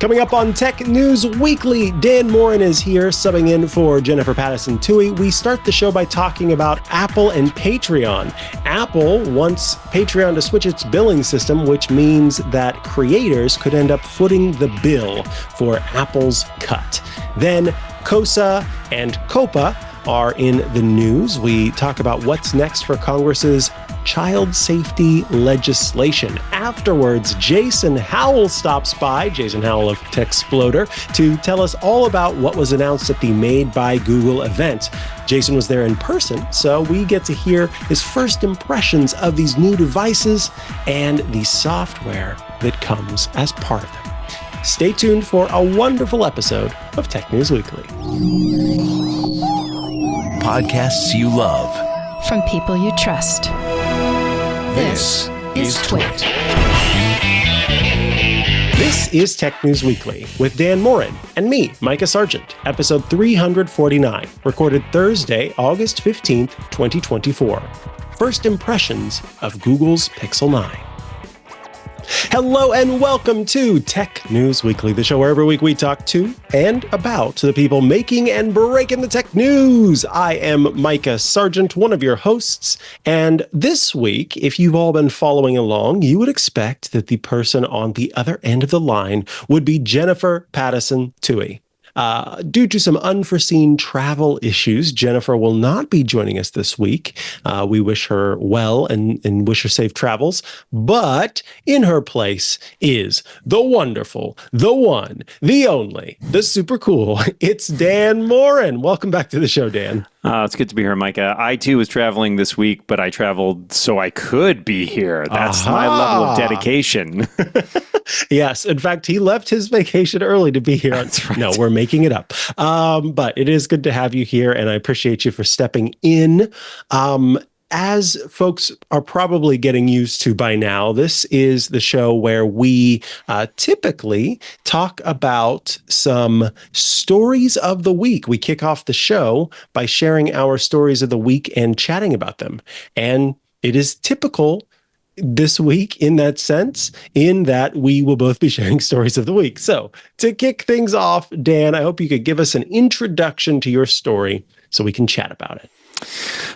Coming up on Tech News Weekly, Dan Moren is here subbing in for Jennifer Patterson-Toohey. We start the show by talking about Apple and Patreon. Apple wants Patreon to switch its billing system, which means that creators could end up footing the bill for Apple's cut. Then KOSA and COPPA are in the news. We talk about what's next for Congress's child safety legislation. Afterwards, Jason Howell stops by, Jason Howell of Techsploder, to tell us all about what was announced at the Made by Google event. Jason was there in person, so we get to hear his first impressions of these new devices and the software that comes as part of them. Stay tuned for a wonderful episode of Tech News Weekly. Podcasts you love. From people you trust. This is TWiT. This is Tech News Weekly with Dan Moren and me, Mikah Sargent, episode 349, recorded Thursday, August 15th, 2024. First impressions of Google's Pixel 9. Hello and welcome to Tech News Weekly, the show where every week we talk to and about the people making and breaking the tech news. I am Mikah Sargent, one of your hosts, and this week, if you've all been following along, you would expect that the person on the other end of the line would be Jennifer Patterson-Toohey. Due to some unforeseen travel issues, Jennifer will not be joining us this week. We wish her well and wish her safe travels. But in her place is the wonderful, the one, the only, the super cool. It's Dan Moren. Welcome back to the show, Dan. It's good to be here, Micah. I, too, was traveling this week, but I traveled so I could be here. That's my level of dedication. Yes. In fact, he left his vacation early to be here. That's right. No, we're making it up. But it is good to have you here, and I appreciate you for stepping in. As folks are probably getting used to by now, this is the show where we typically talk about some stories of the week. We kick off the show by sharing our stories of the week and chatting about them. And it is typical this week in that sense, in that we will both be sharing stories of the week. So to kick things off, Dan, I hope you could give us an introduction to your story so we can chat about it.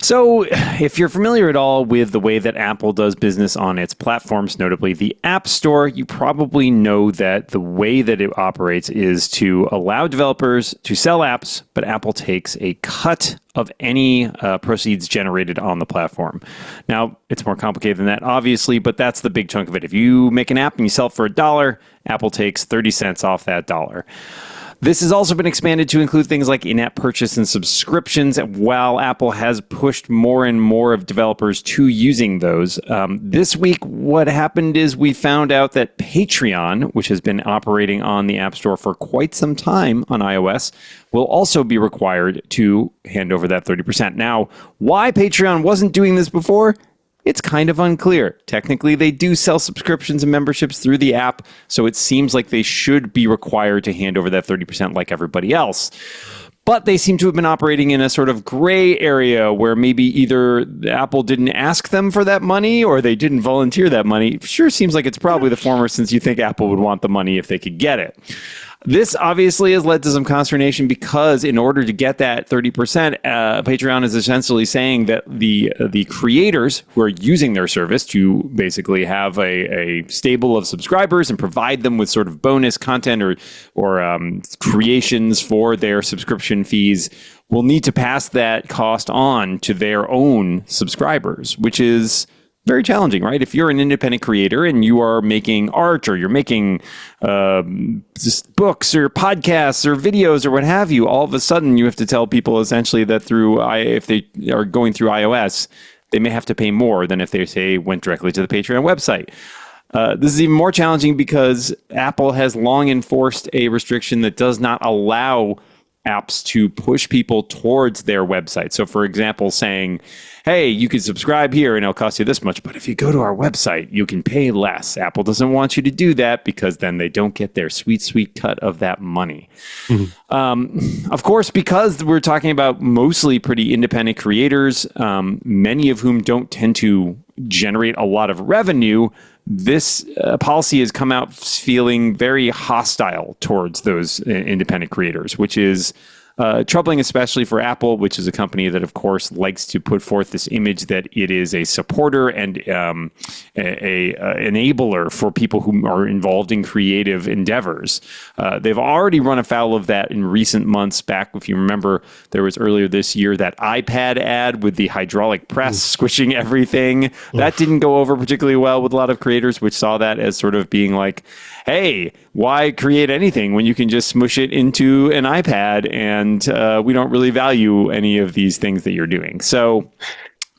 So if you're familiar at all with the way that Apple does business on its platforms, notably the App Store, you probably know that the way that it operates is to allow developers to sell apps, but Apple takes a cut of any proceeds generated on the platform. Now, it's more complicated than that, obviously, but that's the big chunk of it. If you make an app and you sell it for $1, Apple takes 30 cents off that dollar. This has also been expanded to include things like in-app purchase and subscriptions, while Apple has pushed more and more of developers to using those. This week, what happened is we found out that Patreon, which has been operating on the App Store for quite some time on iOS, will also be required to hand over that 30%. Now, why Patreon wasn't doing this before? It's kind of unclear. Technically, they do sell subscriptions and memberships through the app, so it seems like they should be required to hand over that 30% like everybody else. But they seem to have been operating in a sort of gray area where maybe either Apple didn't ask them for that money or they didn't volunteer that money. Sure seems like it's probably the former, since you think Apple would want the money if they could get it. This obviously has led to some consternation because in order to get that 30%, Patreon is essentially saying that the creators who are using their service to basically have a stable of subscribers and provide them with sort of bonus content or creations for their subscription fees will need to pass that cost on to their own subscribers, which is very challenging, right? If you're an independent creator and you are making art or you're making just books or podcasts or videos or what have you, all of a sudden you have to tell people essentially that if they are going through iOS, they may have to pay more than if they, say, went directly to the Patreon website. This is even more challenging because Apple has long enforced a restriction that does not allow apps to push people towards their website. So, for example, saying, hey, you can subscribe here and it'll cost you this much, but if you go to our website, you can pay less. Apple doesn't want you to do that because then they don't get their sweet, sweet cut of that money. Mm-hmm. Of course, because we're talking about mostly pretty independent creators, many of whom don't tend to generate a lot of revenue, this policy has come out feeling very hostile towards those independent creators, which is troubling, especially for Apple, which is a company that, of course, likes to put forth this image that it is a supporter and a enabler for people who are involved in creative endeavors. They've already run afoul of that in recent months. Back, if you remember, there was earlier this year that iPad ad with the hydraulic press squishing everything. That didn't go over particularly well with a lot of creators, which saw that as sort of being like, hey, why create anything when you can just smush it into an iPad and we don't really value any of these things that you're doing. So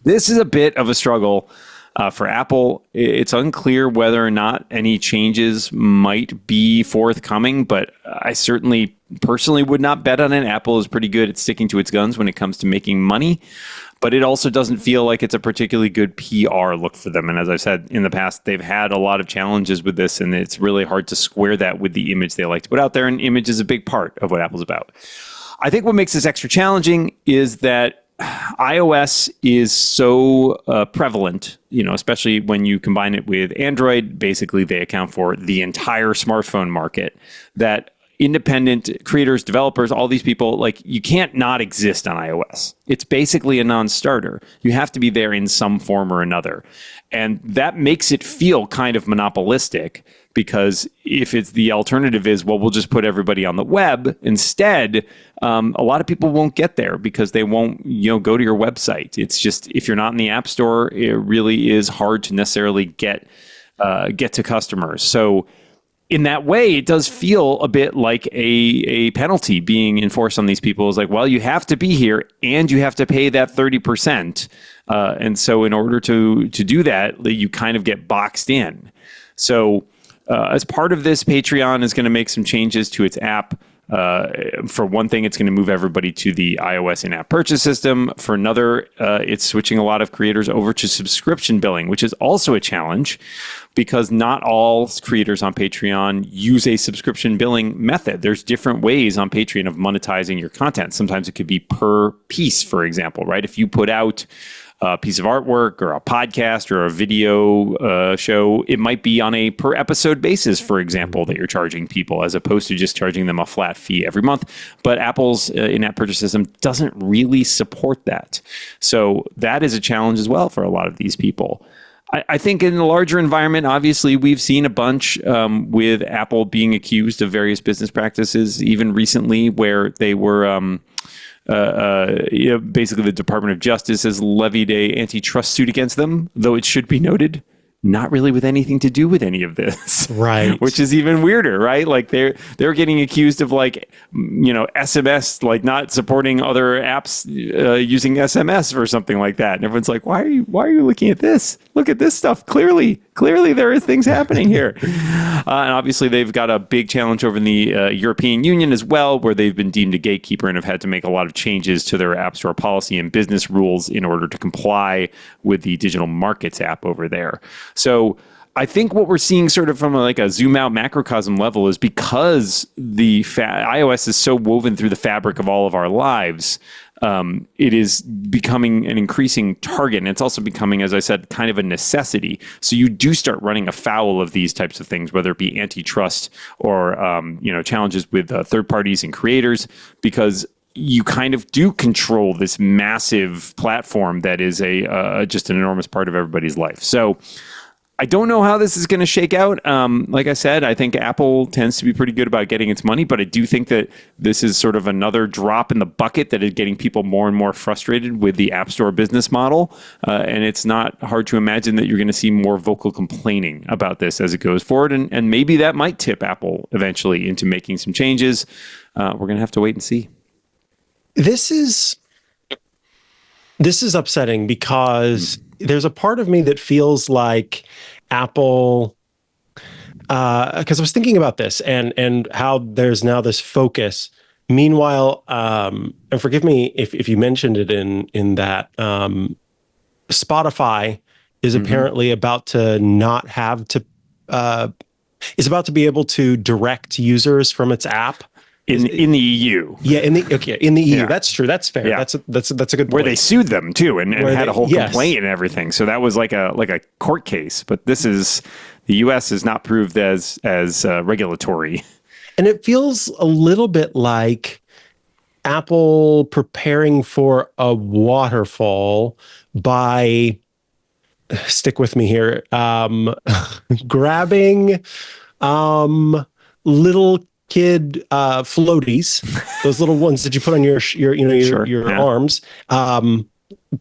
this is a bit of a struggle for Apple. It's unclear whether or not any changes might be forthcoming, but I certainly personally would not bet on it. Apple is pretty good at sticking to its guns when it comes to making money, but it also doesn't feel like it's a particularly good PR look for them. And as I've said in the past, they've had a lot of challenges with this, and it's really hard to square that with the image they like to put out there. And image is a big part of what Apple's about. I think what makes this extra challenging is that iOS is so prevalent, especially when you combine it with Android. Basically, they account for the entire smartphone market, that independent creators, developers, all these people, like, you can't not exist on iOS. It's basically a non-starter. You have to be there in some form or another. And that makes it feel kind of monopolistic, because if it's the alternative is, well, we'll just put everybody on the web instead, a lot of people won't get there because they won't, go to your website. It's just, if you're not in the App Store, it really is hard to necessarily get to customers. So in that way, it does feel a bit like a penalty being enforced on these people. It's like, well, you have to be here and you have to pay that 30%. And so in order to do that, you kind of get boxed in. So as part of this, Patreon is going to make some changes to its app. For one thing, it's going to move everybody to the iOS in-app purchase system. For another, it's switching a lot of creators over to subscription billing, which is also a challenge because not all creators on Patreon use a subscription billing method. There's different ways on Patreon of monetizing your content. Sometimes it could be per piece, for example, right? If you put out a piece of artwork or a podcast or a video show, it might be on a per episode basis, for example, that you're charging people, as opposed to just charging them a flat fee every month. But Apple's in-app purchase system doesn't really support that. So that is a challenge as well for a lot of these people. I think in the larger environment, obviously, we've seen a bunch with Apple being accused of various business practices, even recently, where they were basically the Department of Justice has levied a antitrust suit against them, though it should be noted, not really with anything to do with any of this. Right. Which is even weirder, right? Like they're getting accused of SMS, like not supporting other apps using SMS or something like that. And everyone's like, why are you looking at this? Look at this stuff. Clearly there are things happening here. And obviously they've got a big challenge over in the European Union as well, where they've been deemed a gatekeeper and have had to make a lot of changes to their App Store policy and business rules in order to comply with the Digital Markets app over there. So I think what we're seeing sort of from a zoom out macrocosm level is because the iOS is so woven through the fabric of all of our lives, it is becoming an increasing target. And it's also becoming, as I said, kind of a necessity. So you do start running afoul of these types of things, whether it be antitrust or, challenges with third parties and creators, because you kind of do control this massive platform that is just an enormous part of everybody's life. So I don't know how this is going to shake out. Like I said, I think Apple tends to be pretty good about getting its money, but I do think that this is sort of another drop in the bucket that is getting people more and more frustrated with the App Store business model. And it's not hard to imagine that you're going to see more vocal complaining about this as it goes forward. And maybe that might tip Apple eventually into making some changes. We're going to have to wait and see. This is upsetting because there's a part of me that feels like Apple, because I was thinking about this and how there's now this focus. Meanwhile, and forgive me if you mentioned it in that, Spotify is apparently about to not have to, is about to be able to direct users from its app in the EU. Yeah, in the EU. Yeah. That's true. That's fair. Yeah. That's a good point. Where they sued them too and had a whole complaint and everything. So that was like a court case. But the U.S. is not proved as regulatory. And it feels a little bit like Apple preparing for a waterfall by, stick with me here, grabbing little kid floaties, those little ones that you put on your arms,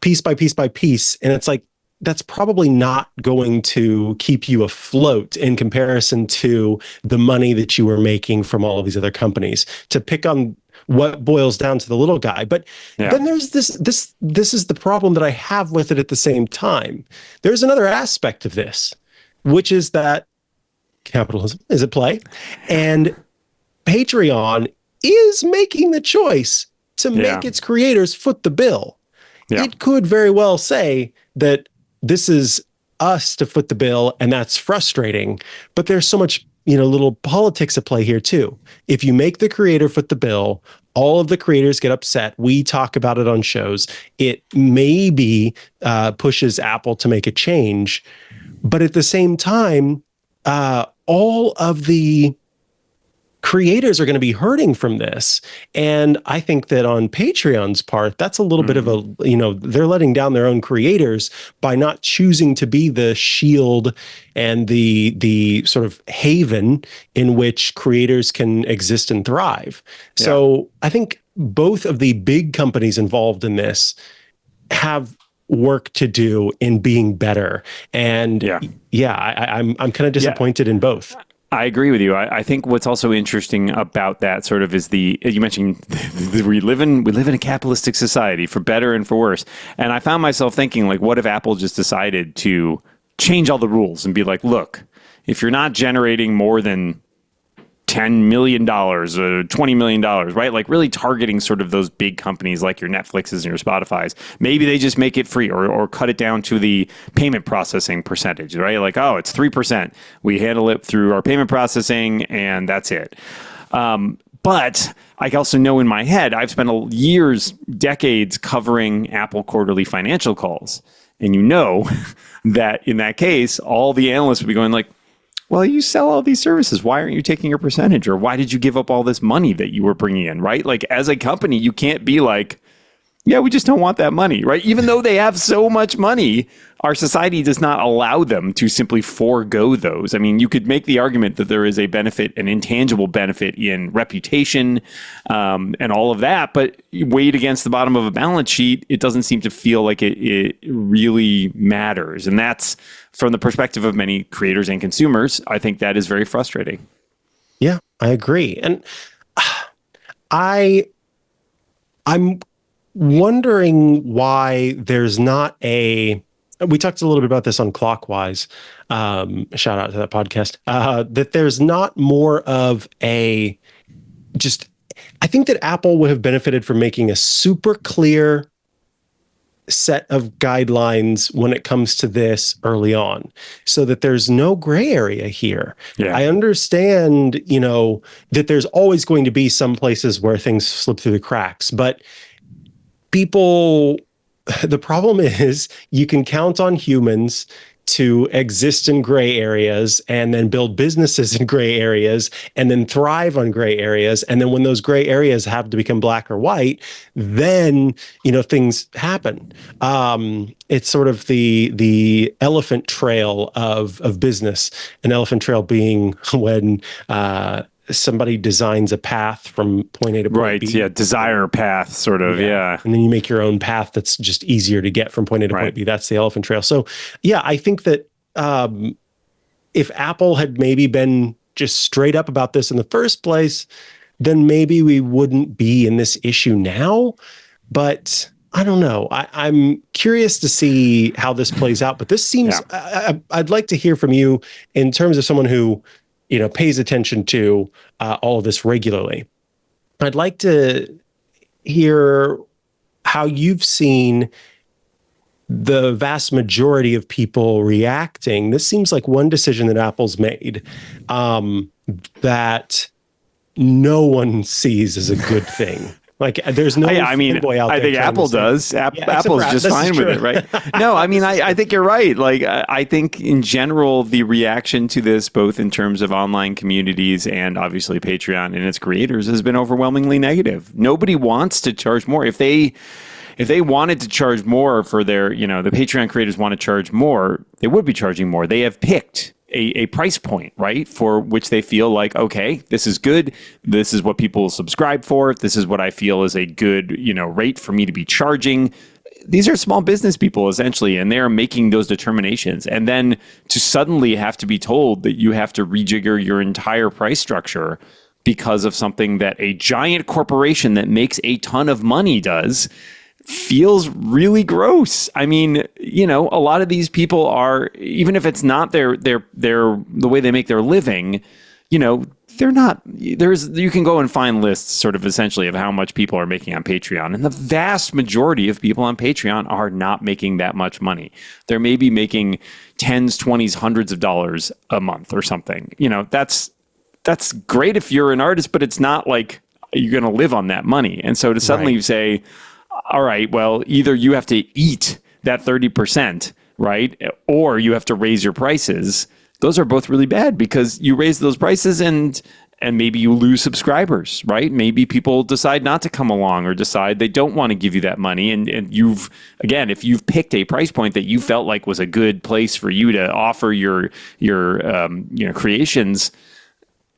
piece by piece by piece. And it's like, that's probably not going to keep you afloat in comparison to the money that you were making from all of these other companies, to pick on what boils down to the little guy. But then there's this is the problem that I have with it at the same time. There's another aspect of this, which is that capitalism is at play, and Patreon is making the choice to make its creators foot the bill. Yeah. It could very well say that this is us to foot the bill, and that's frustrating. But there's so much, little politics at play here too. If you make the creator foot the bill, all of the creators get upset. We talk about it on shows. It maybe pushes Apple to make a change. But at the same time, all of the creators are going to be hurting from this. And I think that on Patreon's part, that's a little bit of a, they're letting down their own creators by not choosing to be the shield and the sort of haven in which creators can exist and thrive. Yeah. So I think both of the big companies involved in this have work to do in being better. And I'm kind of disappointed in both. I agree with you. I think what's also interesting about that sort of is you mentioned we live in a capitalistic society, for better and for worse. And I found myself thinking, like, what if Apple just decided to change all the rules and be like, look, if you're not generating more than $10 million, $20 million, right? Like really targeting sort of those big companies like your Netflixes and your Spotifys. Maybe they just make it free or cut it down to the payment processing percentage, right? Like, oh, it's 3%. We handle it through our payment processing and that's it. But I also know in my head, I've spent years, decades covering Apple quarterly financial calls. And that in that case, all the analysts would be going like, well, you sell all these services. Why aren't you taking your percentage? Or why did you give up all this money that you were bringing in, right? Like as a company, you can't be like, yeah, we just don't want that money, right? Even though they have so much money, our society does not allow them to simply forego those. I mean, you could make the argument that there is a benefit, an intangible benefit in reputation and all of that, but weighed against the bottom of a balance sheet, it doesn't seem to feel like it really matters. And that's from the perspective of many creators and consumers. I think that is very frustrating. Yeah, I agree. And I'm wondering why there's not we talked a little bit about this on Clockwise, shout out to that podcast, that there's not more of I think that Apple would have benefited from making a super clear set of guidelines when it comes to this early on, so that there's no gray area here. Yeah. I understand, that there's always going to be some places where things slip through the cracks, but the problem is you can count on humans to exist in gray areas and then build businesses in gray areas and then thrive on gray areas. And then when those gray areas have to become black or white, then, things happen. It's sort of the elephant trail of business, an elephant trail being when, somebody designs a path from point A to point B. Right, yeah, desire path, sort of, yeah. And then you make your own path that's just easier to get from point A to point B. That's the elephant trail. So, yeah, I think that if Apple had maybe been just straight up about this in the first place, then maybe we wouldn't be in this issue now. But I don't know. I'm curious to see how this plays out. But this seems, I'd like to hear from you in terms of someone who pays attention to all of this regularly. I'd like to hear how you've seen the vast majority of people reacting. This seems like one decision that Apple's made that no one sees as a good thing. Like, there's no fanboy out there. I think Apple does. Apple's just fine with it, right? No, I mean, I think you're right. Like, I think in general, the reaction to this, both in terms of online communities and obviously Patreon and its creators, has been overwhelmingly negative. Nobody wants to charge more. If they wanted to charge more for their, the Patreon creators want to charge more, they would be charging more. They have picked a price point, right, for which they feel like, okay, this is good. This is what people subscribe for. This is what I feel is a good, rate for me to be charging. These are small business people, essentially, and they're making those determinations. And then to suddenly have to be told that you have to rejigger your entire price structure because of something that a giant corporation that makes a ton of money does feels really gross. I mean, a lot of these people are, even if it's not their the way they make their living, they're not, you can go and find lists sort of essentially of how much people are making on Patreon. And the vast majority of people on Patreon are not making that much money. They're maybe making tens, 20s, hundreds of dollars a month or something. That's great if you're an artist, but it's not like you're going to live on that money. And so to suddenly say, all right, well, either you have to eat that 30%, right? Or you have to raise your prices. Those are both really bad because you raise those prices and maybe you lose subscribers, right? Maybe people decide not to come along or decide they don't want to give you that money. And if you've picked a price point that you felt like was a good place for you to offer your creations,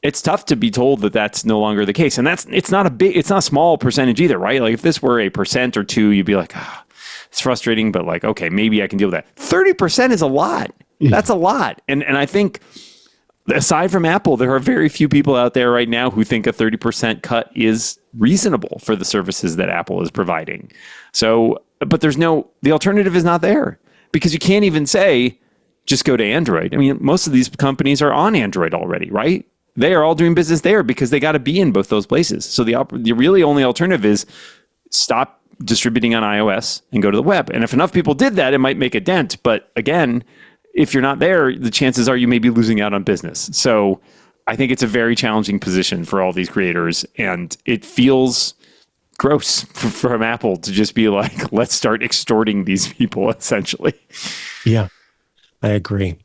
it's tough to be told that that's no longer the case. And it's not a small percentage either, right? Like if this were a percent or two, you'd be like, it's frustrating, but like, okay, maybe I can deal with that. 30% is a lot. That's a lot. And I think aside from Apple, there are very few people out there right now who think a 30% cut is reasonable for the services that Apple is providing. So, but the alternative is not there because you can't even say, just go to Android. I mean, most of these companies are on Android already, right? They are all doing business there because they got to be in both those places. So the really only alternative is stop distributing on iOS and go to the web. And if enough people did that, it might make a dent. But again, if you're not there, the chances are you may be losing out on business. So I think it's a very challenging position for all these creators. And it feels gross from Apple to just be like, let's start extorting these people, essentially. Yeah, I agree.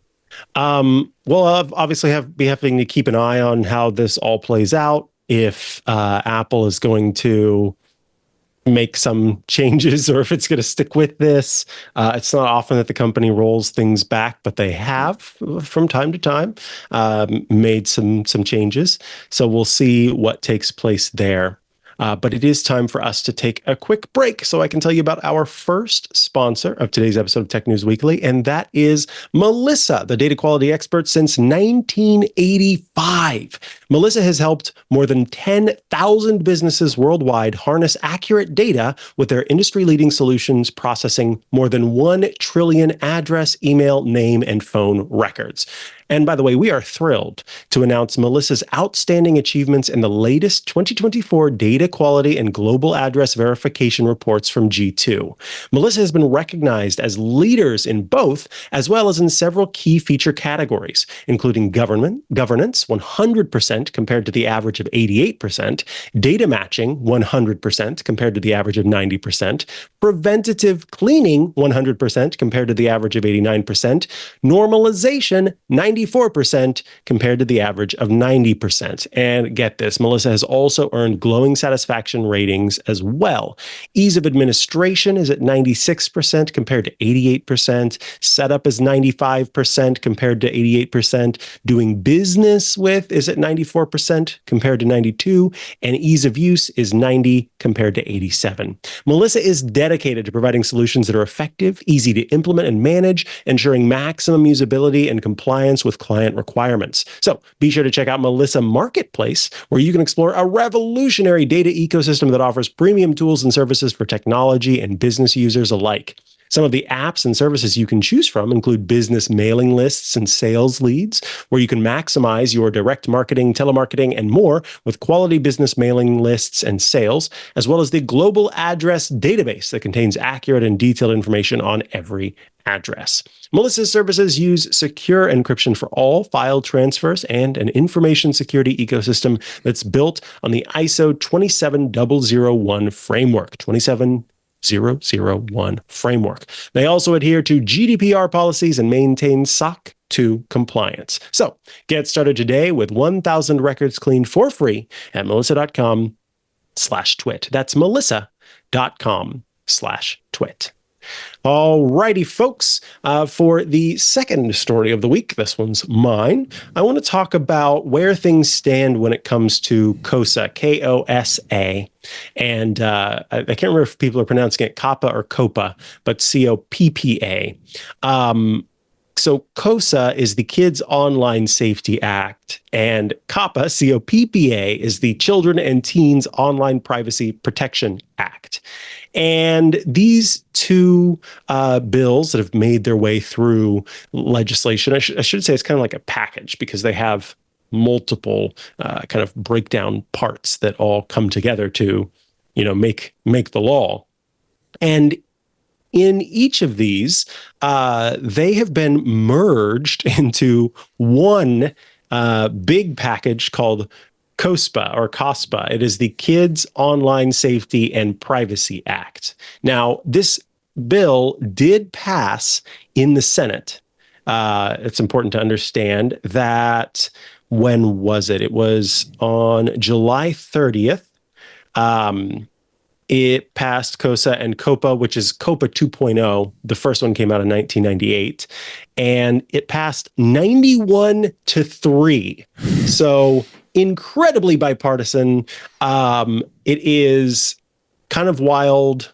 We'll obviously be having to keep an eye on how this all plays out. If Apple is going to make some changes or if it's going to stick with this. It's not often that the company rolls things back, but they have from time to time made some changes. So we'll see what takes place there. But it is time for us to take a quick break so I can tell you about our first sponsor of today's episode of Tech News Weekly, and that is Melissa, the data quality expert since 1985. Melissa has helped more than 10,000 businesses worldwide harness accurate data with their industry-leading solutions processing more than 1 trillion address, email, name, and phone records. And by the way, we are thrilled to announce Melissa's outstanding achievements in the latest 2024 data quality and global address verification reports from G2. Melissa has been recognized as leaders in both, as well as in several key feature categories, including governance, 100% compared to the average of 88%, data matching, 100% compared to the average of 90%, preventative cleaning, 100% compared to the average of 89%, normalization, 94% compared to the average of 90%. And get this, Melissa has also earned glowing satisfaction ratings as well. Ease of administration is at 96% compared to 88%. Setup is 95% compared to 88%. Doing business with is at 94% compared to 92%. And ease of use is 90 compared to 87. Melissa is dedicated to providing solutions that are effective, easy to implement and manage, ensuring maximum usability and compliance with client requirements. So be sure to check out Melissa Marketplace, where you can explore a revolutionary data ecosystem that offers premium tools and services for technology and business users alike. Some of the apps and services you can choose from include business mailing lists and sales leads, where you can maximize your direct marketing, telemarketing, and more with quality business mailing lists and sales, as well as the global address database that contains accurate and detailed information on every address. Melissa's services use secure encryption for all file transfers and an information security ecosystem that's built on the ISO 27001 framework. 27001 framework. They also adhere to GDPR policies and maintain SOC 2 compliance. So get started today with 1,000 records cleaned for free at melissa.com/twit. That's melissa.com/twit. Alrighty, folks. For the second story of the week, this one's mine. I want to talk about where things stand when it comes to KOSA, KOSA. And I can't remember if people are pronouncing it COPPA or COPPA, but COPPA. So KOSA is the Kids Online Safety Act, and COPPA, COPPA, is the Children and Teens Online Privacy Protection Act. And these two bills that have made their way through legislation, I should say it's kind of like a package because they have multiple kind of breakdown parts that all come together to, make the law. And in each of these, they have been merged into one big package called KOSPA or KOSPA. It is the Kids Online Safety and Privacy Act. Now, this bill did pass in the Senate. It's important to understand that when was it? It was on July 30th. It passed KOSA and COPPA, which is COPPA 2.0. The first one came out in 1998, and it passed 91-3. So incredibly bipartisan. It is kind of wild,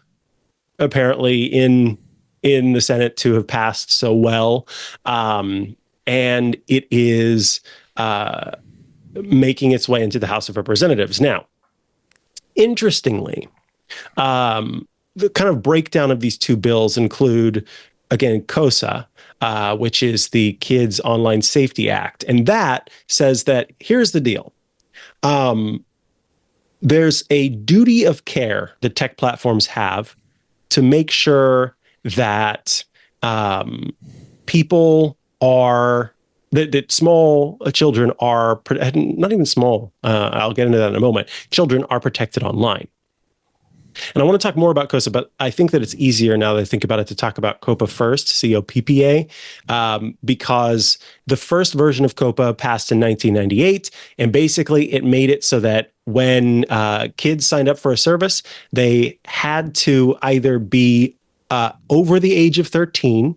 apparently, in the Senate to have passed so well. And it is making its way into the House of Representatives. Now, interestingly, the kind of breakdown of these two bills include, again, KOSA, which is the Kids Online Safety Act. And that says that here's the deal. There's a duty of care that tech platforms have to make sure that people are, that small children are, not even small, I'll get into that in a moment, children are protected online. And I want to talk more about KOSA, but I think that it's easier now that I think about it to talk about COPPA first, COPPA, because the first version of COPPA passed in 1998, and basically it made it so that when kids signed up for a service, they had to either be over the age of 13,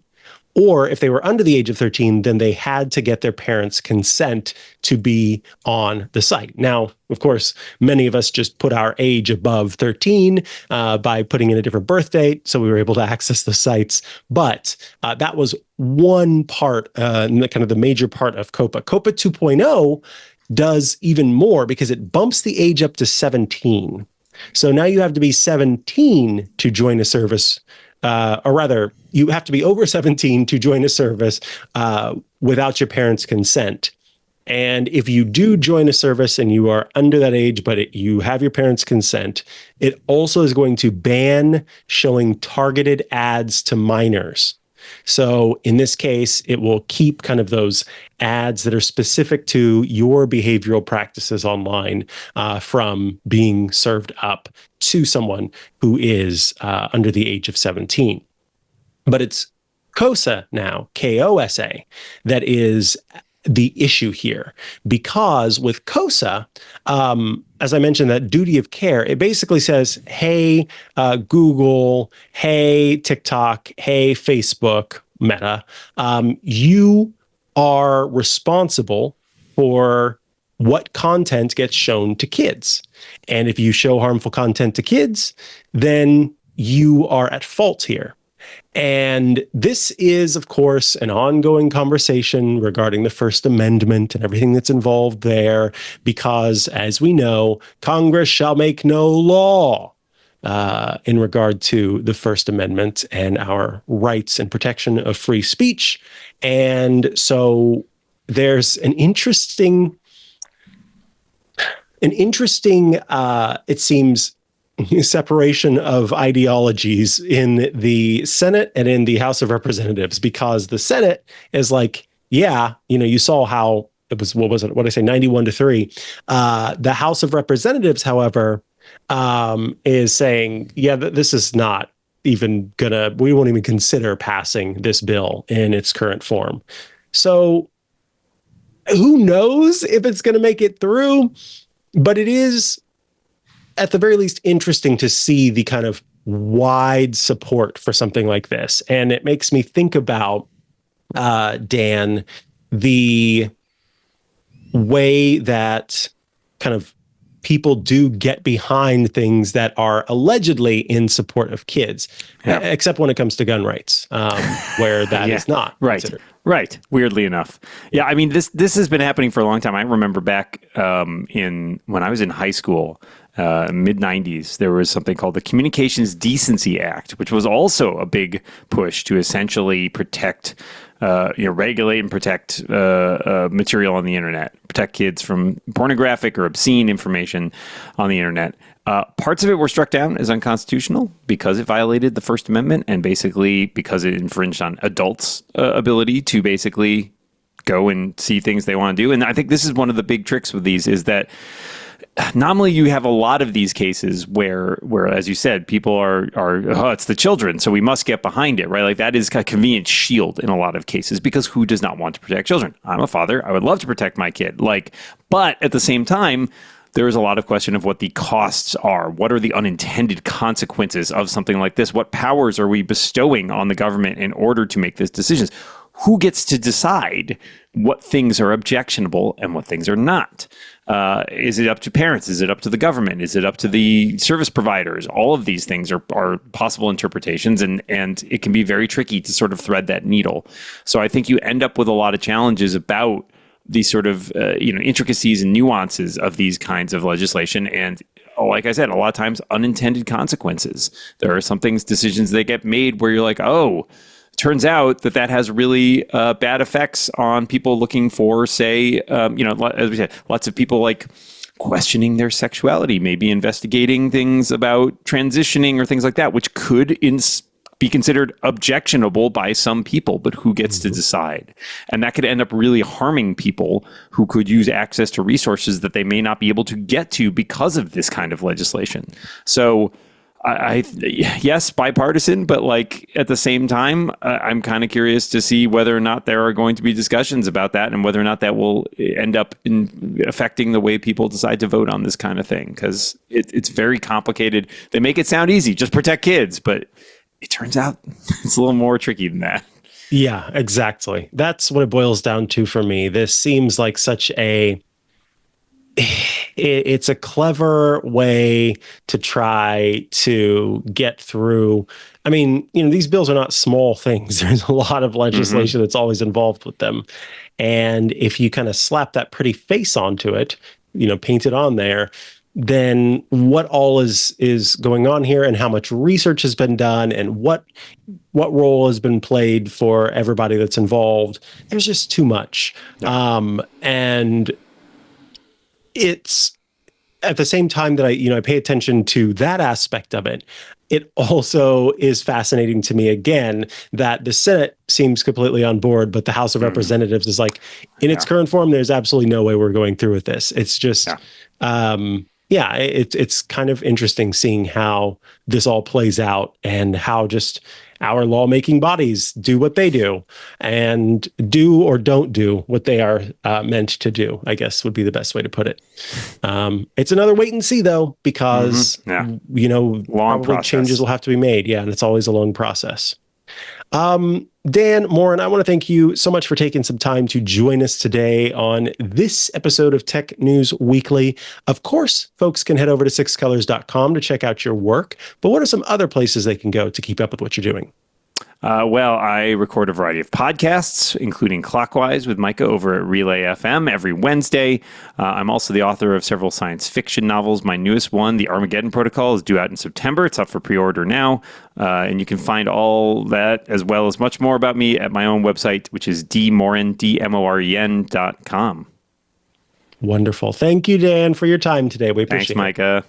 or if they were under the age of 13, then they had to get their parents' consent to be on the site. Now, of course, many of us just put our age above 13 by putting in a different birth date, so we were able to access the sites. But that was one part, kind of the major part of COPPA. COPPA 2.0 does even more because it bumps the age up to 17. So now you have to be 17 to join a service, or rather, you have to be over 17 to join a service without your parents' consent. And if you do join a service and you are under that age, but you have your parents' consent, it also is going to ban showing targeted ads to minors. So in this case, it will keep kind of those ads that are specific to your behavioral practices online from being served up to someone who is under the age of 17. But it's KOSA now, KOSA, that is the issue here, because with KOSA, as I mentioned, that duty of care, it basically says, hey, Google, hey, TikTok, hey, Facebook, Meta, you are responsible for what content gets shown to kids. And if you show harmful content to kids, then you are at fault here. And this is, of course, an ongoing conversation regarding the First Amendment and everything that's involved there, because, as we know, Congress shall make no law in regard to the First Amendment and our rights and protection of free speech. And so there's an interesting, it seems, separation of ideologies in the Senate and in the House of Representatives, because the Senate is like, yeah, you saw how it was, what did I say, 91-3. The House of Representatives, however, is saying, yeah, this is not even we won't even consider passing this bill in its current form. So who knows if it's going to make it through, but it is at the very least interesting to see the kind of wide support for something like this. And it makes me think about, Dan, the way that kind of people do get behind things that are allegedly in support of kids, except when it comes to gun rights, where that is not considered. Right. Weirdly enough. Yeah. I mean, this has been happening for a long time. I remember back when I was in high school, mid-90s, there was something called the Communications Decency Act, which was also a big push to essentially protect, regulate and protect material on the internet, protect kids from pornographic or obscene information on the internet. Parts of it were struck down as unconstitutional because it violated the First Amendment and basically because it infringed on adults' ability to basically go and see things they want to do. And I think this is one of the big tricks with these is that normally you have a lot of these cases where, as you said, people are it's the children, so we must get behind it, right? Like that is a convenient shield in a lot of cases because who does not want to protect children? I'm a father. I would love to protect my kid. But at the same time, there is a lot of question of what the costs are. What are the unintended consequences of something like this? What powers are we bestowing on the government in order to make these decisions? Who gets to decide what things are objectionable and what things are not? Is it up to parents? Is it up to the government? Is it up to the service providers? All of these things are possible interpretations, and it can be very tricky to sort of thread that needle. So I think you end up with a lot of challenges about these sort of intricacies and nuances of these kinds of legislation. And like I said, a lot of times unintended consequences. There are some things, decisions that get made where you're like, turns out that has really bad effects on people looking for, say, as we said, lots of people like questioning their sexuality, maybe investigating things about transitioning or things like that, which could be considered objectionable by some people, but who gets to decide? And that could end up really harming people who could use access to resources that they may not be able to get to because of this kind of legislation. So yes, bipartisan, but at the same time, I'm kind of curious to see whether or not there are going to be discussions about that and whether or not that will end up in affecting the way people decide to vote on this kind of thing, because it's very complicated. They make it sound easy, just protect kids, but it turns out it's a little more tricky than that. Yeah, exactly. That's what it boils down to for me. This seems like such it's a clever way to try to get through. I mean, these bills are not small things. There's a lot of legislation that's always involved with them. And if you kind of slap that pretty face onto it, paint it on there, then what all is going on here and how much research has been done and what role has been played for everybody that's involved. There's just too much. Yeah. And it's at the same time that I pay attention to that aspect of it. It also is fascinating to me again that the Senate seems completely on board, but the House of Representatives is like, in its current form, there's absolutely no way we're going through with this. It's just, it's kind of interesting seeing how this all plays out and how just our lawmaking bodies do what they do and do or don't do what they are meant to do, I guess would be the best way to put it. It's another wait and see, though, because, long probably changes will have to be made. Yeah, and it's always a long process. Dan, Moren, I want to thank you so much for taking some time to join us today on this episode of Tech News Weekly. Of course, folks can head over to sixcolors.com to check out your work, but what are some other places they can go to keep up with what you're doing? Well, I record a variety of podcasts, including Clockwise with Mikah over at Relay FM every Wednesday. I'm also the author of several science fiction novels. My newest one, The Armageddon Protocol, is due out in September. It's up for pre-order now. And you can find all that as well as much more about me at my own website, which is dmoren.com. Wonderful. Thank you, Dan, for your time today. We appreciate it. Thanks, Mikah.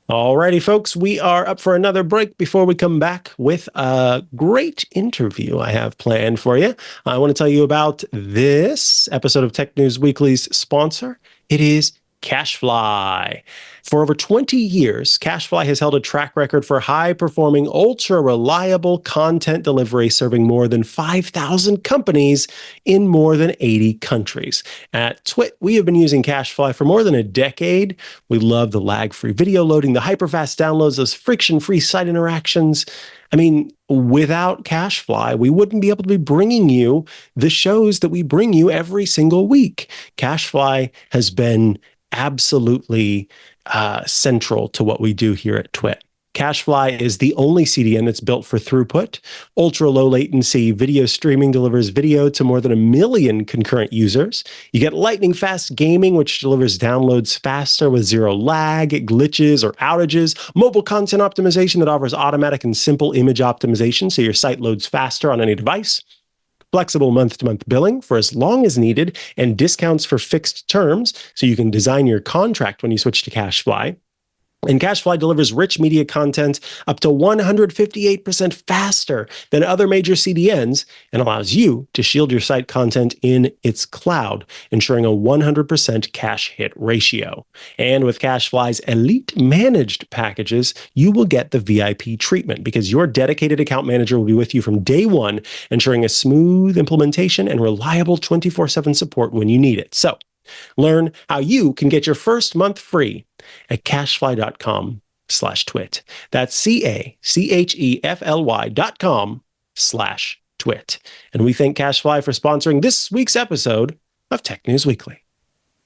Alrighty, folks, we are up for another break before we come back with a great interview I have planned for you. I want to tell you about this episode of Tech News Weekly's sponsor. It is CacheFly. For over 20 years, CacheFly has held a track record for high-performing, ultra-reliable content delivery, serving more than 5,000 companies in more than 80 countries. At TWiT, we have been using CacheFly for more than a decade. We love the lag-free video loading, the hyper-fast downloads, those friction-free site interactions. I mean, without CacheFly, we wouldn't be able to be bringing you the shows that we bring you every single week. CacheFly has been absolutely central to what we do here at TWiT. CacheFly is the only CDN that's built for throughput. Ultra low latency video streaming delivers video to more than 1 million concurrent users. You get lightning fast gaming, which delivers downloads faster with zero lag, glitches, or outages. Mobile content optimization that offers automatic and simple image optimization so your site loads faster on any device. Flexible month-to-month billing for as long as needed, and discounts for fixed terms so you can design your contract when you switch to CacheFly. And CacheFly delivers rich media content up to 158% faster than other major CDNs and allows you to shield your site content in its cloud, ensuring a 100% cache hit ratio. And with CacheFly's elite managed packages, you will get the VIP treatment because your dedicated account manager will be with you from day one, ensuring a smooth implementation and reliable 24/7 support when you need it. So, learn how you can get your first month free at cachefly.com/twit. That's CACHEFLY.com/twit. And we thank CacheFly for sponsoring this week's episode of Tech News Weekly.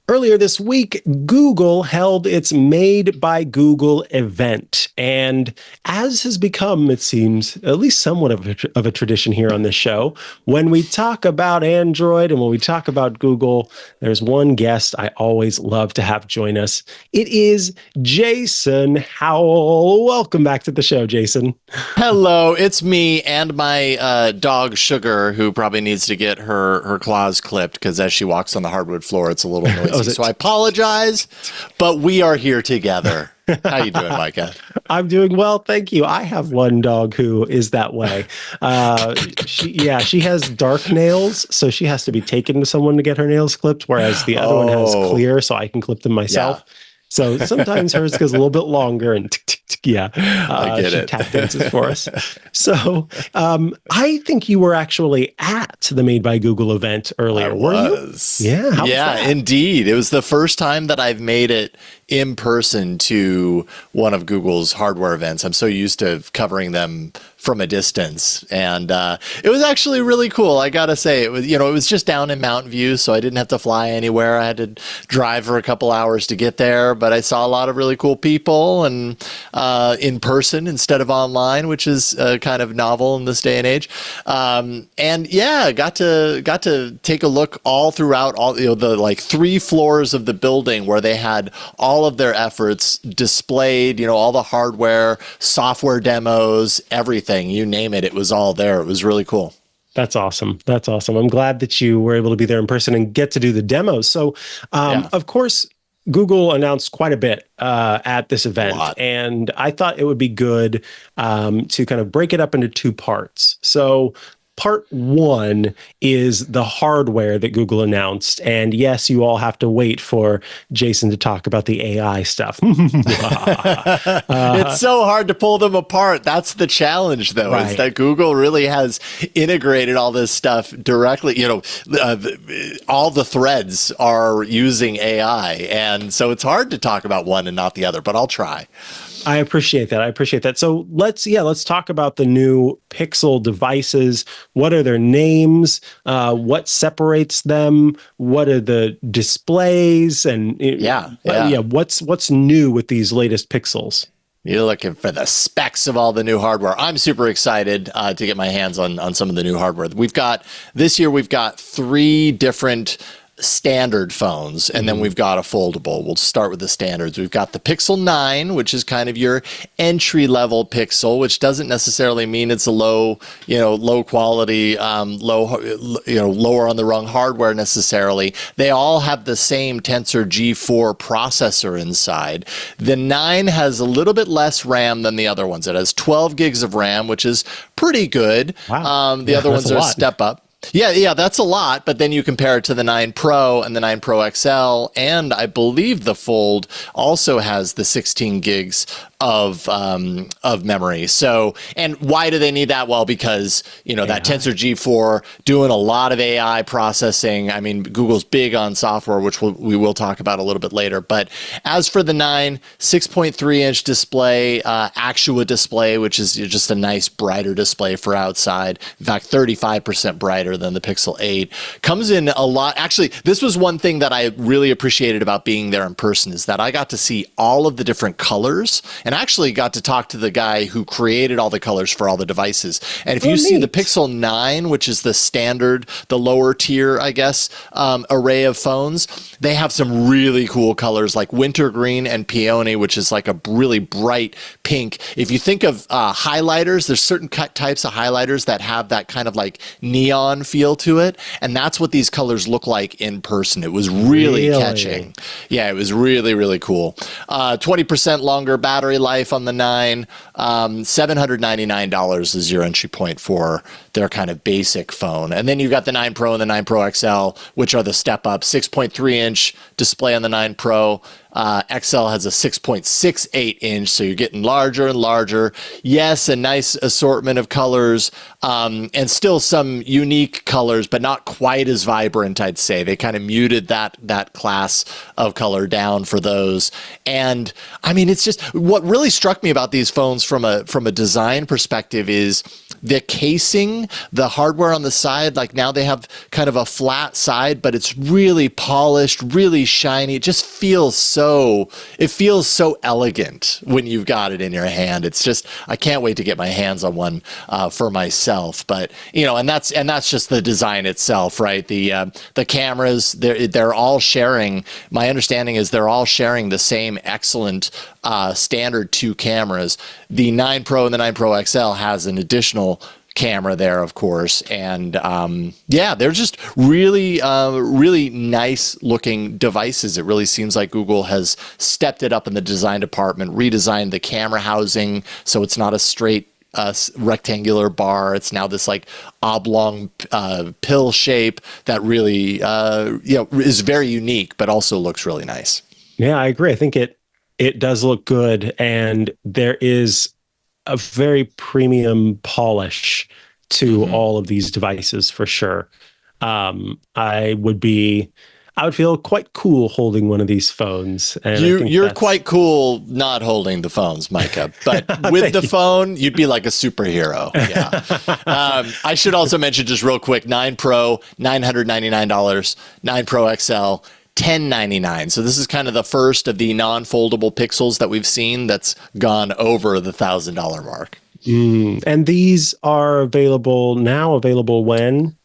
Earlier this week, Google held its Made by Google event. And as has become, it seems, at least somewhat of a tradition here on this show, when we talk about Android and when we talk about Google, there's one guest I always love to have join us. It is Jason Howell. Welcome back to the show, Jason. Hello, it's me and my dog Sugar, who probably needs to get her claws clipped because as she walks on the hardwood floor, it's a little noisy. So I apologize, but we are here together. How you doing, Mikah? I'm doing well, thank you. I have one dog who is that way. She has dark nails, so she has to be taken to someone to get her nails clipped, whereas the other one has clear, so I can clip them myself. Yeah. So sometimes hers goes a little bit longer, and she tap dances for us. So I think you were actually at the Made by Google event earlier. Were you? Yeah. How was that? Indeed. It was the first time that I've made it in person to one of Google's hardware events. I'm so used to covering them from a distance, and it was actually really cool. I gotta say, it was just down in Mountain View, so I didn't have to fly anywhere. I had to drive for a couple hours to get there, but I saw a lot of really cool people and in person instead of online, which is kind of novel in this day and age. And yeah, got to take a look all throughout the like 3 floors of the building where they had all of their efforts displayed. All the hardware, software demos, everything. You name it, it was all there. It was really cool. That's awesome. That's awesome. I'm glad that you were able to be there in person and get to do the demos. So, of course, Google announced quite a bit at this event, and I thought it would be good to kind of break it up into 2 parts. So part 1 is the hardware that Google announced. And yes, you all have to wait for Jason to talk about the AI stuff. It's so hard to pull them apart. That's the challenge, though, right. Is that Google really has integrated all this stuff directly. All the threads are using AI. And so it's hard to talk about one and not the other, but I'll try. I appreciate that. So let's talk about the new Pixel devices. What are their names? What separates them? What are the displays? And what's new with these latest Pixels? You're looking for the specs of all the new hardware. I'm super excited to get my hands on some of the new hardware. This year, we've got 3 different standard phones, and then we've got a foldable. We'll start with the standards. We've got the Pixel 9, which is kind of your entry-level Pixel, which doesn't necessarily mean it's a low quality, lower on the rung hardware necessarily. They all have the same Tensor G4 processor inside. The 9 has a little bit less RAM than the other ones. It has 12 gigs of RAM, which is pretty good. Wow. The other ones are a step up. Yeah, that's a lot, but then you compare it to the 9 Pro and the 9 Pro XL, and I believe the Fold also has the 16 gigs of memory. So, and why do they need that? Well, because, that Tensor G4 doing a lot of AI processing. I mean, Google's big on software, which we will talk about a little bit later. But as for the 9, 6.3-inch display, Actua display, which is just a nice brighter display for outside. In fact, 35% brighter than the Pixel 8. Comes in a lot. Actually, this was one thing that I really appreciated about being there in person, is that I got to see all of the different colors, and actually got to talk to the guy who created all the colors for all the devices. And if you see the Pixel 9, which is the standard, the lower tier, I guess, array of phones, they have some really cool colors like wintergreen and peony, which is like a really bright pink. If you think of highlighters, there's certain types of highlighters that have that kind of like neon feel to it, and that's what these colors look like in person. It was really catching. Yeah, it was really, really cool. 20% longer battery life on the 9. $799 is your entry point for their kind of basic phone. And then you've got the 9 Pro and the 9 Pro XL, which are the step up. 6.3-inch display on the 9 Pro. XL has a 6.68-inch, so you're getting larger and larger. Yes, a nice assortment of colors, and still some unique colors, but not quite as vibrant, I'd say. They kind of muted that class of color down for those. And I mean, it's just what really struck me about these phones from a design perspective is the casing, the hardware on the side. Like now they have kind of a flat side, but it's really polished, really shiny. It just feels so elegant when you've got it in your hand. It's just, I can't wait to get my hands on one for myself. But and that's just the design itself, right? The cameras, they're all sharing. My understanding is they're all sharing the same excellent standard 2 cameras. The 9 Pro and the 9 Pro XL has an additional camera there, of course, and they're just really really nice looking devices. It really seems like Google has stepped it up in the design department, redesigned the camera housing so it's not a straight rectangular bar. It's now this like oblong pill shape that really is very unique, but also looks really nice. Yeah, I agree. I think it does look good, and there is a very premium polish to all of these devices for sure. I would feel quite cool holding one of these phones. And you're quite cool not holding the phones, Mikah, but with the phone, you'd be like a superhero. Yeah. I should also mention just real quick, 9 Pro, $999, 9 Pro XL, $1,099. So this is kind of the first of the non-foldable Pixels that we've seen that's gone over the $1,000 mark. And these are available when?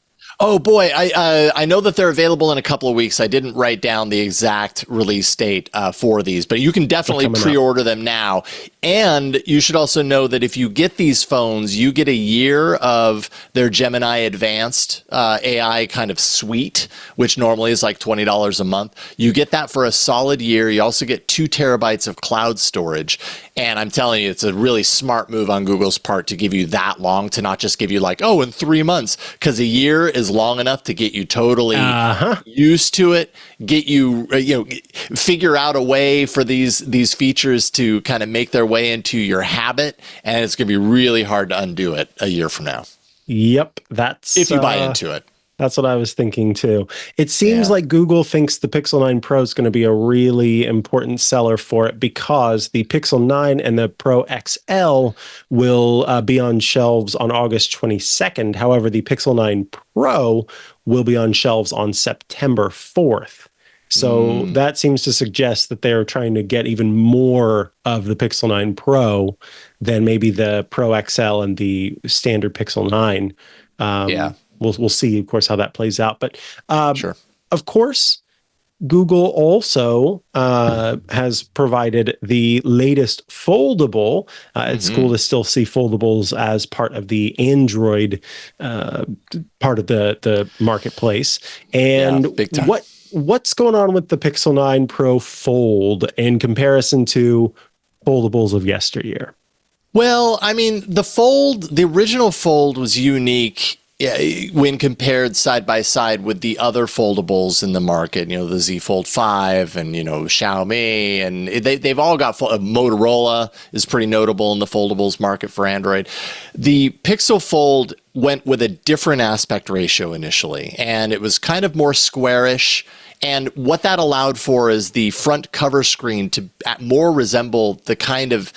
Oh boy, I know that they're available in a couple of weeks. I didn't write down the exact release date for these, but you can definitely pre-order them now. And you should also know that if you get these phones, you get a year of their Gemini Advanced AI kind of suite, which normally is like $20 a month. You get that for a solid year. You also get 2 terabytes of cloud storage. And I'm telling you, it's a really smart move on Google's part to give you that long, to not just give you like, oh, in 3 months, because a year is long enough to get you totally used to it, get you, figure out a way for these features to kind of make their way into your habit, and it's going to be really hard to undo it a year from now. Yep, that's if you buy into it. That's what I was thinking too. It seems like Google thinks the Pixel 9 Pro is going to be a really important seller for it, because the Pixel 9 and the Pro XL will be on shelves on August 22nd. However, the Pixel 9 Pro will be on shelves on September 4th. So that seems to suggest that they're trying to get even more of the Pixel 9 Pro than maybe the Pro XL and the standard Pixel 9. We'll see, of course, how that plays out. But Sure. Of course, Google also has provided the latest foldable. It's cool to still see foldables as part of the Android part of the marketplace. And big time. what's going on with the Pixel 9 Pro Fold in comparison to foldables of yesteryear? Well, I mean, the original Fold was unique when compared side by side with the other foldables in the market, the Z Fold 5 and, Xiaomi, and they've all got Motorola is pretty notable in the foldables market for Android. The Pixel Fold went with a different aspect ratio initially, and it was kind of more squarish. And what that allowed for is the front cover screen to more resemble the kind of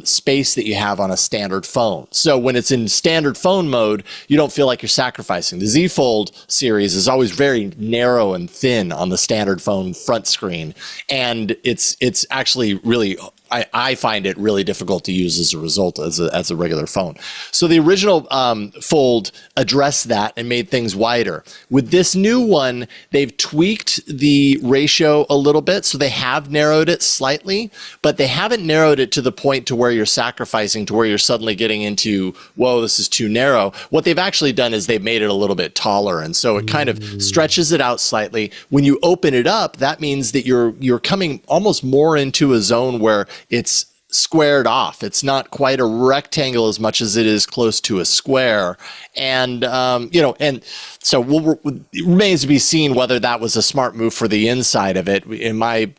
space that you have on a standard phone. So when it's in standard phone mode, you don't feel like you're sacrificing. The Z Fold series is always very narrow and thin on the standard phone front screen. And it's actually really, I find it really difficult to use as a result as a regular phone. So the original Fold addressed that and made things wider. With this new one, they've tweaked the ratio a little bit. So they have narrowed it slightly, but they haven't narrowed it to the point to where you're sacrificing, to where you're suddenly getting into, whoa, this is too narrow. What they've actually done is they've made it a little bit taller. And so it kind of stretches it out slightly. When you open it up, that means that you're coming almost more into a zone where it's squared off. It's not quite a rectangle as much as it is close to a square. And, and so it remains to be seen whether that was a smart move for the inside of it. In my,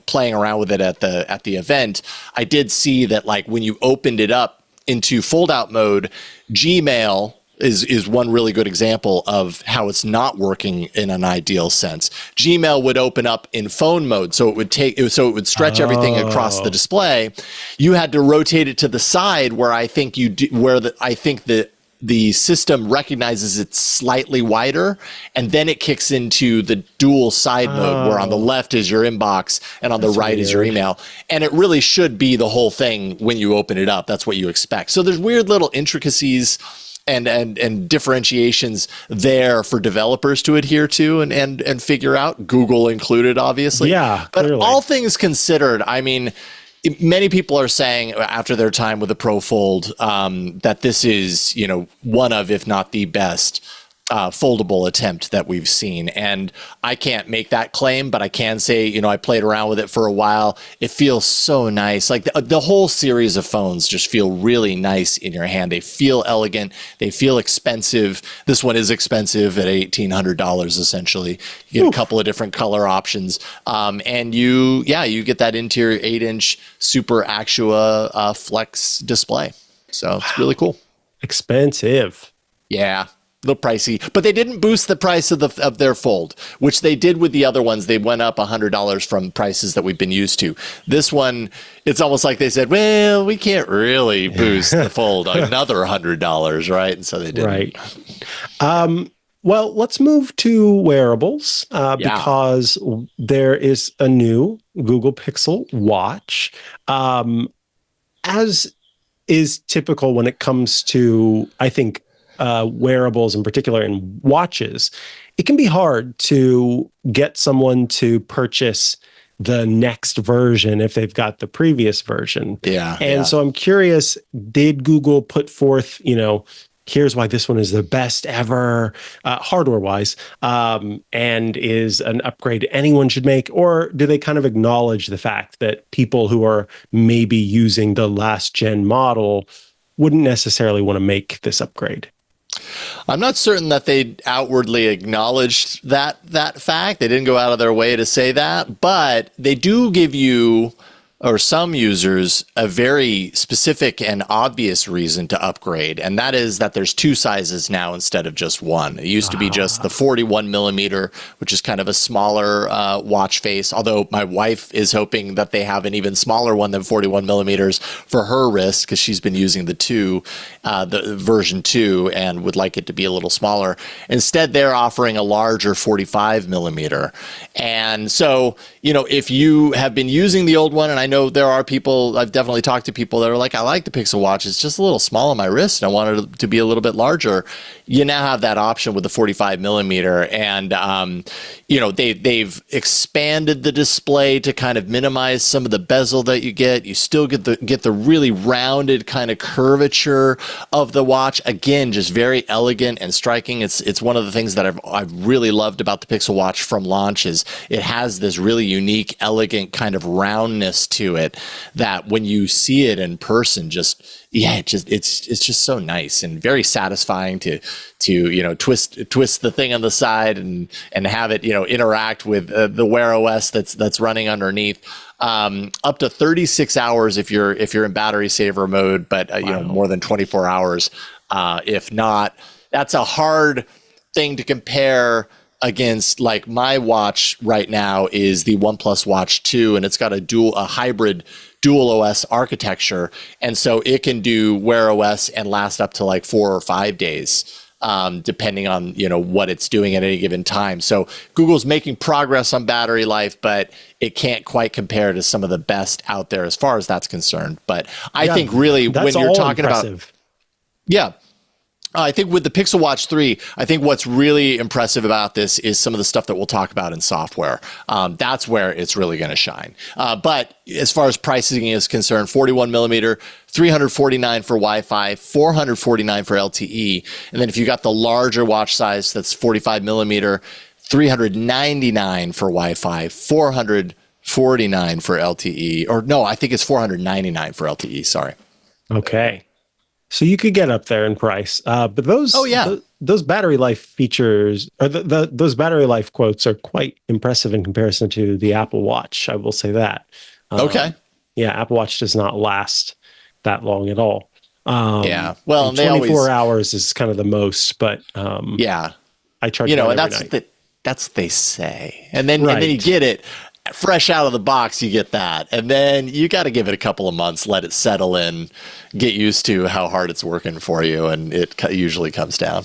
playing around with it at the event, I did see that when you opened it up into fold out mode, Gmail is one really good example of how it's not working in an ideal sense. Gmail would open up in phone mode, so it would stretch everything across the display. You had to rotate it to the side where I think the system recognizes it's slightly wider, and then it kicks into the dual side mode where on the left is your inbox and on the right is your email. And it really should be the whole thing when you open it up. That's what you expect. So there's weird little intricacies and differentiations there for developers to adhere to and figure out, Google included, obviously. Yeah, but clearly. All things considered, I mean, many people are saying after their time with the Pro Fold that this is, one of, if not the best foldable attempt that we've seen. And I can't make that claim, but I can say, I played around with it for a while. It feels so nice. Like the whole series of phones just feel really nice in your hand. They feel elegant. They feel expensive. This one is expensive at $1,800 essentially. You get a couple of different color options. And you get that interior 8-inch Super Actua Flex display. So it's really cool. Expensive. Yeah. A little pricey, but they didn't boost the price of their Fold, which they did with the other ones. They went up $100 from prices that we've been used to. This one, it's almost like they said, well, we can't really boost the Fold another $100, right? And so they didn't. Right. Well, let's move to wearables because there is a new Google Pixel Watch. As is typical when it comes to, I think, wearables in particular and watches, it can be hard to get someone to purchase the next version if they've got the previous version. So I'm curious, did Google put forth, here's why this one is the best ever, hardware-wise, and is an upgrade anyone should make? Or do they kind of acknowledge the fact that people who are maybe using the last gen model wouldn't necessarily want to make this upgrade? I'm not certain that they outwardly acknowledged that fact. They didn't go out of their way to say that, but they do give you or some users a very specific and obvious reason to upgrade, and that is that there's two sizes now instead of just one. It used to be just the 41 millimeter, which is kind of a smaller watch face, although my wife is hoping that they have an even smaller one than 41 millimeters for her wrist, because she's been using the version 2 and would like it to be a little smaller. Instead, they're offering a larger 45 millimeter. And so, if you have been using the old one, and I know there are people, I've definitely talked to people that are like, I like the Pixel Watch, it's just a little small on my wrist and I want it to be a little bit larger. You now have that option with the 45 millimeter. And, they've expanded the display to kind of minimize some of the bezel that you get. You still get the really rounded kind of curvature of the watch. Again, just very elegant and striking. It's one of the things that I've really loved about the Pixel Watch from launch is it has this really unique, elegant kind of roundness to it that when you see it in person, it's just so nice and very satisfying to twist the thing on the side and have it interact with the Wear OS that's running underneath. Up to 36 hours if you're in battery saver mode, but more than 24 hours if not. That's a hard thing to compare against. Like my watch right now is the OnePlus Watch 2, and it's got a hybrid dual OS architecture, and so it can do Wear OS and last up to like 4 or 5 days. Depending on what it's doing at any given time. So Google's making progress on battery life, but it can't quite compare to some of the best out there as far as that's concerned. But I think really when you're talking about, I think with the Pixel Watch 3, I think what's really impressive about this is some of the stuff that we'll talk about in software. That's where it's really going to shine. But as far as pricing is concerned, 41 millimeter, $349 for Wi-Fi, $449 for LTE. And then if you got the larger watch size, that's 45 millimeter, $399 for Wi-Fi, $449 for LTE. Or no, I think it's $499 for LTE. Sorry. Okay. So you could get up there in price, but those those battery life features or those battery life quotes are quite impressive in comparison to the Apple Watch. I will say that. Okay. Yeah, Apple Watch does not last that long at all. Well, 24 hours is kind of the most, but I charge and every that's night. that's what they say, and then you get it. Fresh out of the box, you get that. And then you got to give it a couple of months, let it settle in, get used to how hard it's working for you. And it usually comes down.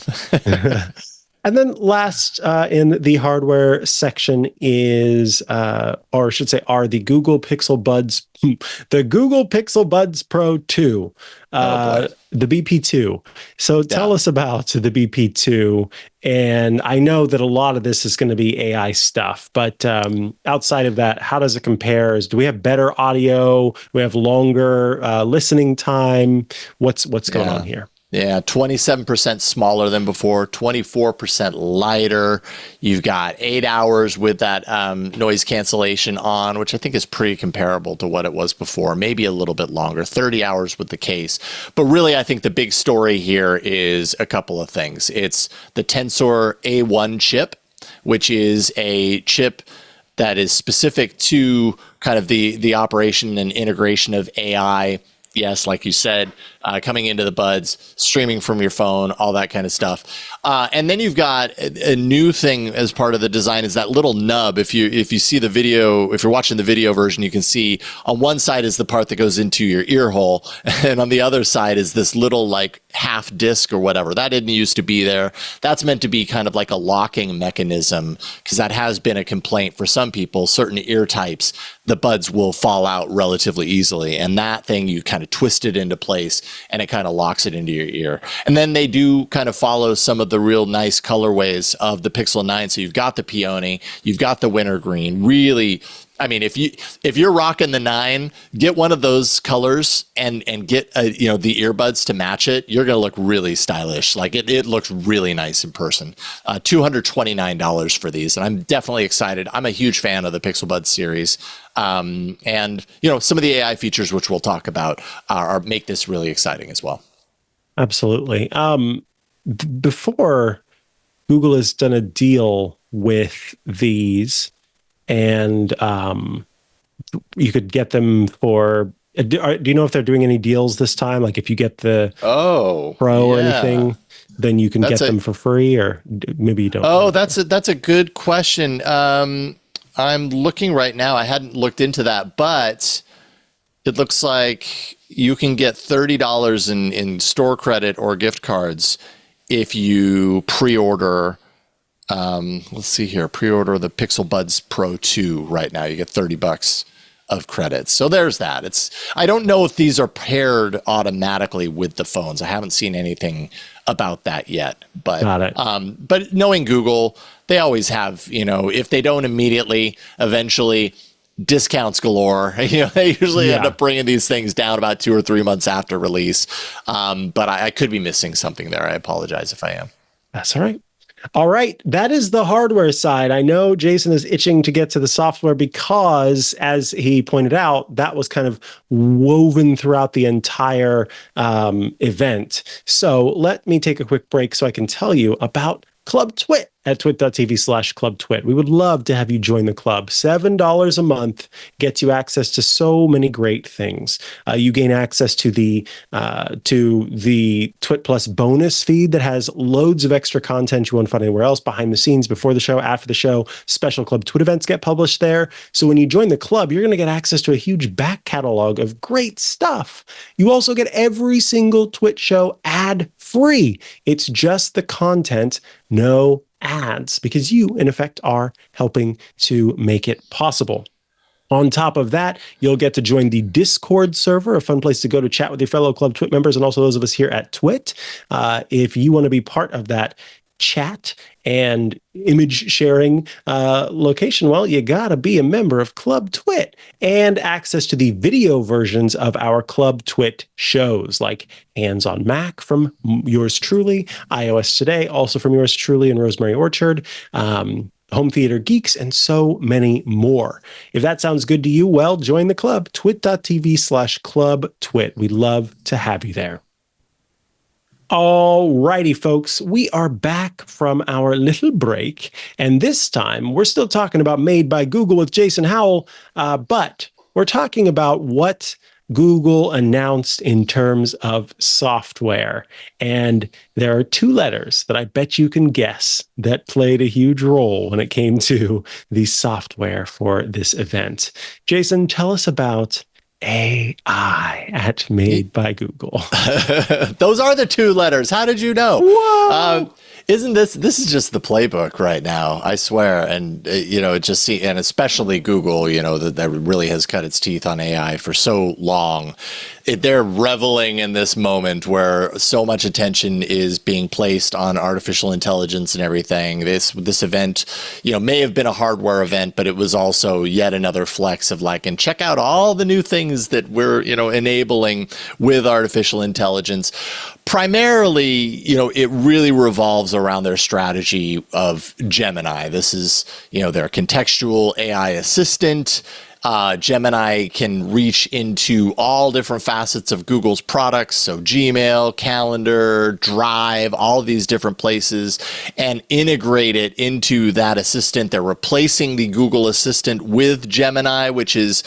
And then last in the hardware section is, or I should say, are the Google Pixel Buds, the Google Pixel Buds Pro 2, the BP2. So tell us about the BP2. And I know that a lot of this is going to be AI stuff, but outside of that, how does it compare? Do we have better audio? Do we have longer listening time? What's going on here? Yeah, 27% smaller than before, 24% lighter. You've got 8 hours with that noise cancellation on, which I think is pretty comparable to what it was before, maybe a little bit longer, 30 hours with the case. But really, I think the big story here is a couple of things. It's the Tensor A1 chip, which is a chip that is specific to kind of the operation and integration of AI. Yes, like you said, coming into the buds, streaming from your phone, all that kind of stuff. And then you've got a new thing as part of the design is that little nub. If you see the video, if you're watching the video version, you can see on one side is the part that goes into your ear hole, and on the other side is this little like half disc or whatever. That didn't used to be there. That's meant to be kind of like a locking mechanism, because that has been a complaint for some people. Certain ear types, the buds will fall out relatively easily, and that thing you kind of twist it into place and it kind of locks it into your ear. And then they do kind of follow some of the real nice colorways of the Pixel 9. So you've got the peony, you've got the wintergreen. Really, I mean, if you're rocking the 9, get one of those colors and get the earbuds to match it. You're gonna look really stylish. Like it looks really nice in person. $229 for these, and I'm definitely excited. I'm a huge fan of the Pixel Buds series, and some of the AI features which we'll talk about make this really exciting as well. Absolutely. Before, Google has done a deal with these. And you could get them for. Do you know if they're doing any deals this time? Like if you get the Pro or anything, then you can get them for free, or maybe you don't. Oh, that's a good question. I'm looking right now. I hadn't looked into that, but it looks like you can get $30 in store credit or gift cards if you pre-order. Let's see here. Pre-order the Pixel Buds Pro 2 right now. You get $30 of credits. So there's that. I don't know if these are paired automatically with the phones. I haven't seen anything about that yet. But got it. But knowing Google, they always have, if they don't immediately, eventually discounts galore. They usually end up bringing these things down about 2 or 3 months after release. But I could be missing something there. I apologize if I am. That's all right. All right. That is the hardware side. I know Jason is itching to get to the software because, as he pointed out, that was kind of woven throughout the entire event. So let me take a quick break so I can tell you about Club TWiT at twit.tv/clubtwit. We would love to have you join the club. $7 a month gets you access to so many great things. You gain access to the TWiT Plus bonus feed that has loads of extra content you won't find anywhere else, behind the scenes, before the show, after the show. Special Club TWiT events get published there. So when you join the club, you're going to get access to a huge back catalog of great stuff. You also get every single TWiT show ad-free. It's just the content, no ads, because you, in effect, are helping to make it possible. On top of that, you'll get to join the Discord server, a fun place to go to chat with your fellow Club TWiT members and also those of us here at TWiT. If you want to be part of that chat and image sharing location, well, you gotta be a member of Club TWiT, and access to the video versions of our Club TWiT shows, like Hands on Mac from yours truly, iOS Today, also from yours truly and Rosemary Orchard, Home Theater Geeks, and so many more. If that sounds good to you, well, join the club, twit.tv/clubtwit. We'd love to have you there. All righty, folks, we are back from our little break, and this time we're still talking about Made by Google with Jason Howell, but we're talking about what Google announced in terms of software. And there are 2 letters that I bet you can guess that played a huge role when it came to the software for this event. Jason, tell us about AI at Made by Google. Those are the 2 letters. How did you know? Whoa! Isn't this is just the playbook right now, I swear. And, it just and especially Google, that really has cut its teeth on AI for so long. They're reveling in this moment where so much attention is being placed on artificial intelligence and everything. This event, may have been a hardware event, but it was also yet another flex of and check out all the new things that we're, enabling with artificial intelligence. Primarily, it really revolves around their strategy of Gemini. This is, their contextual AI assistant. Gemini can reach into all different facets of Google's products, so Gmail, Calendar, Drive, all these different places, and integrate it into that assistant. They're replacing the Google Assistant with Gemini, which is,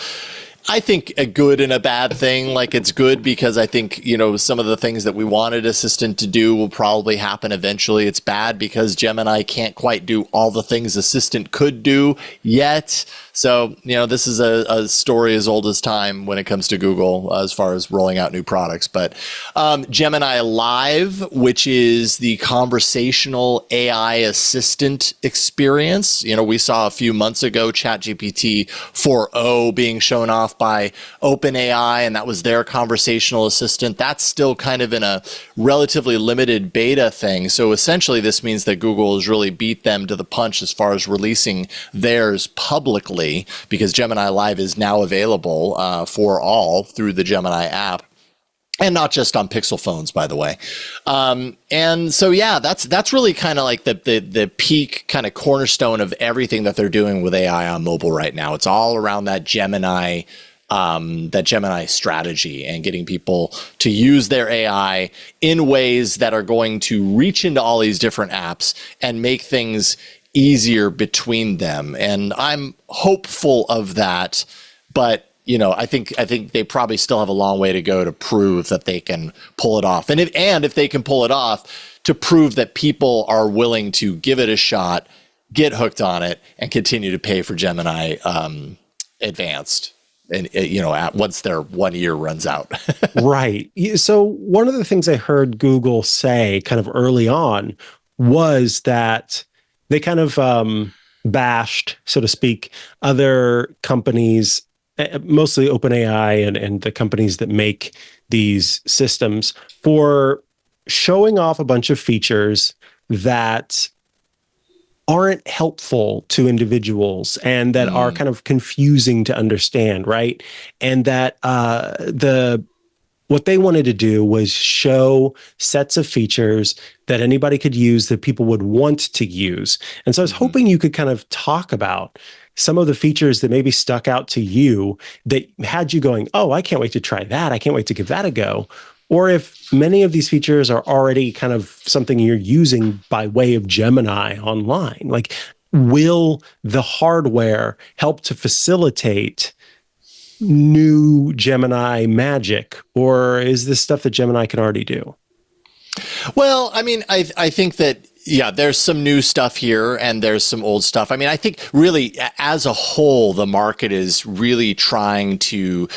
I think, a good and a bad thing. It's good because I think, some of the things that we wanted Assistant to do will probably happen eventually. It's bad because Gemini can't quite do all the things Assistant could do yet. So, this is a story as old as time when it comes to Google as far as rolling out new products. But Gemini Live, which is the conversational AI assistant experience. We saw a few months ago ChatGPT 4o being shown off by OpenAI, and that was their conversational assistant. That's still kind of in a relatively limited beta thing. So essentially, this means that Google has really beat them to the punch as far as releasing theirs publicly, because Gemini Live is now available for all through the Gemini app. And not just on Pixel phones, by the way. And so, yeah, that's really kind of like the peak kind of cornerstone of everything that they're doing with AI on mobile right now. It's all around that Gemini strategy and getting people to use their AI in ways that are going to reach into all these different apps and make things easier between them. And I'm hopeful of that but I think they probably still have a long way to go to prove that they can pull it off. And if they can pull it off, to prove that people are willing to give it a shot, get hooked on it, and continue to pay for Gemini Advanced. And once their 1 year runs out. Right. So one of the things I heard Google say kind of early on was that they kind of bashed, so to speak, other companies, mostly OpenAI and the companies that make these systems, for showing off a bunch of features that aren't helpful to individuals and that are kind of confusing to understand, right? And that what they wanted to do was show sets of features that anybody could use, that people would want to use. And so I was hoping you could kind of talk about some of the features that maybe stuck out to you that had you going, oh, I can't wait to try that. I can't wait to give that a go. Or if many of these features are already kind of something you're using by way of Gemini online. Like, will the hardware help to facilitate new Gemini magic? Or is this stuff that Gemini can already do? Well, I mean, I think that, yeah, there's some new stuff here and there's some old stuff. I mean, I think really as a whole, the market is really trying to,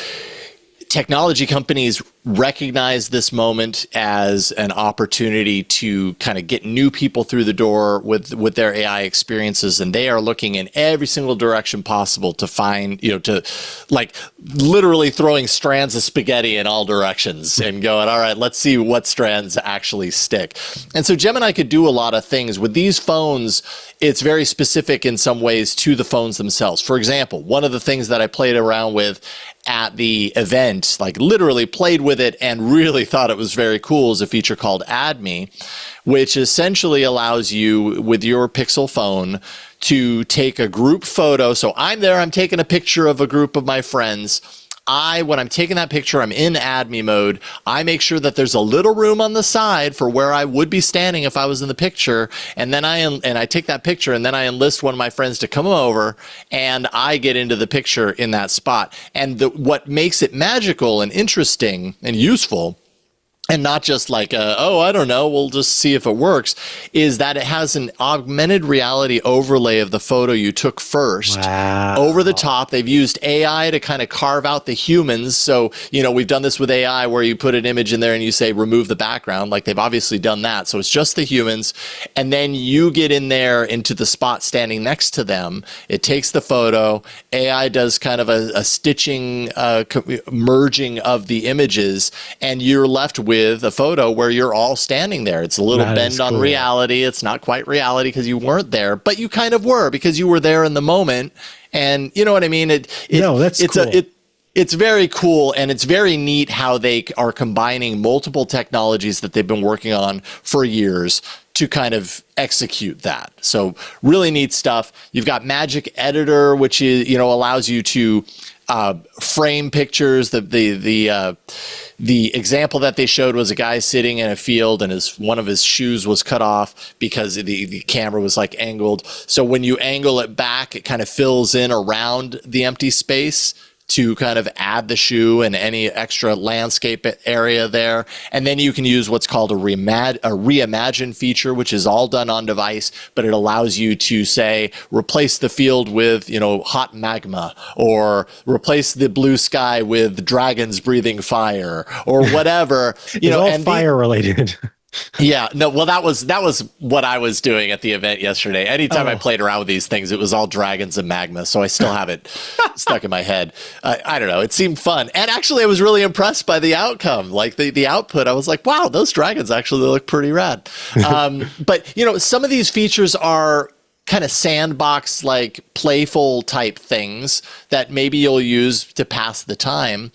technology companies recognize this moment as an opportunity to kind of get new people through the door with their AI experiences, and they are looking in every single direction possible to find, to like literally throwing strands of spaghetti in all directions and going, all right, let's see what strands actually stick. And so Gemini could do a lot of things with these phones. It's very specific in some ways to the phones themselves. For example, one of the things that I played around with at the event, like literally played with it and really thought it was very cool, is a feature called Add Me, which essentially allows you with your Pixel phone to take a group photo. So I'm there, I'm taking a picture of a group of my friends. When I'm taking that picture, I'm in Add Me mode. I make sure that there's a little room on the side for where I would be standing if I was in the picture. And then I take that picture, and then I enlist one of my friends to come over, and I get into the picture in that spot. And what makes it magical and interesting and useful, and not just like, I don't know, we'll just see if it works, is that it has an augmented reality overlay of the photo you took first. Wow. Over the top. They've used AI to kind of carve out the humans. So, we've done this with AI where you put an image in there and you say, remove the background. Like, they've obviously done that. So it's just the humans. And then you get in there into the spot standing next to them. It takes the photo. AI does kind of a stitching, merging of the images, and you're left with a photo where you're all standing there. It's a little bend on reality. It's not quite reality because you weren't there, but you kind of were because you were there in the moment. And you know what I mean? It's very cool, and it's very neat how they are combining multiple technologies that they've been working on for years to kind of execute that. So really neat stuff. You've got Magic Editor, which is, allows you to frame pictures. The example that they showed was a guy sitting in a field and one of his shoes was cut off because the camera was like angled. So when you angle it back, it kind of fills in around the empty space to kind of add the shoe and any extra landscape area there. And then you can use what's called a reimagine feature, which is all done on device, but it allows you to say, replace the field with, hot magma, or replace the blue sky with dragons breathing fire, or whatever. It's all fire related. Yeah, no, well, that was what I was doing at the event yesterday. Anytime I played around with these things, it was all dragons and magma. So I still have it stuck in my head. I don't know. It seemed fun. And actually, I was really impressed by the outcome. Like the output, I was like, wow, those dragons actually look pretty rad. But, some of these features are kind of sandbox, like playful type things that maybe you'll use to pass the time.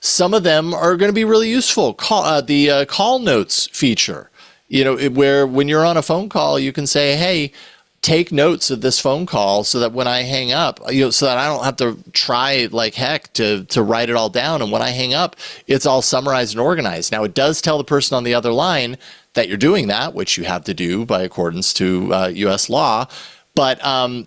Some of them are going to be really useful. The call notes feature, where when you're on a phone call, you can say, hey, take notes of this phone call so that when I hang up, so that I don't have to try like heck to write it all down. And when I hang up, it's all summarized and organized. Now, it does tell the person on the other line that you're doing that, which you have to do by accordance to U.S. law. But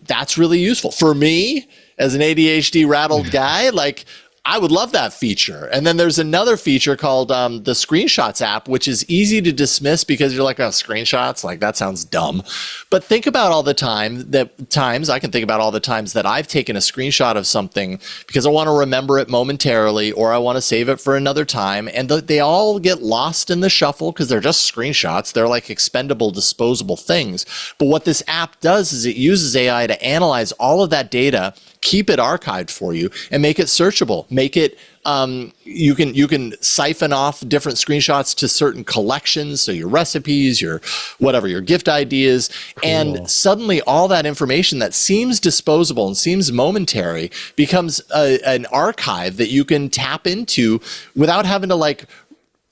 that's really useful. For me, as an ADHD rattled guy, like I would love that feature. And then there's another feature called the Screenshots app, which is easy to dismiss because you're like, oh, screenshots, like that sounds dumb. But think about all the I can think about all the times that I've taken a screenshot of something because I want to remember it momentarily or I want to save it for another time. And they all get lost in the shuffle because they're just screenshots. They're like expendable, disposable things. But what this app does is it uses AI to analyze all of that data, keep it archived for you, and make it searchable. Make it you can siphon off different screenshots to certain collections, so your recipes, your whatever, your gift ideas, and suddenly all that information that seems disposable and seems momentary becomes an archive that you can tap into without having to like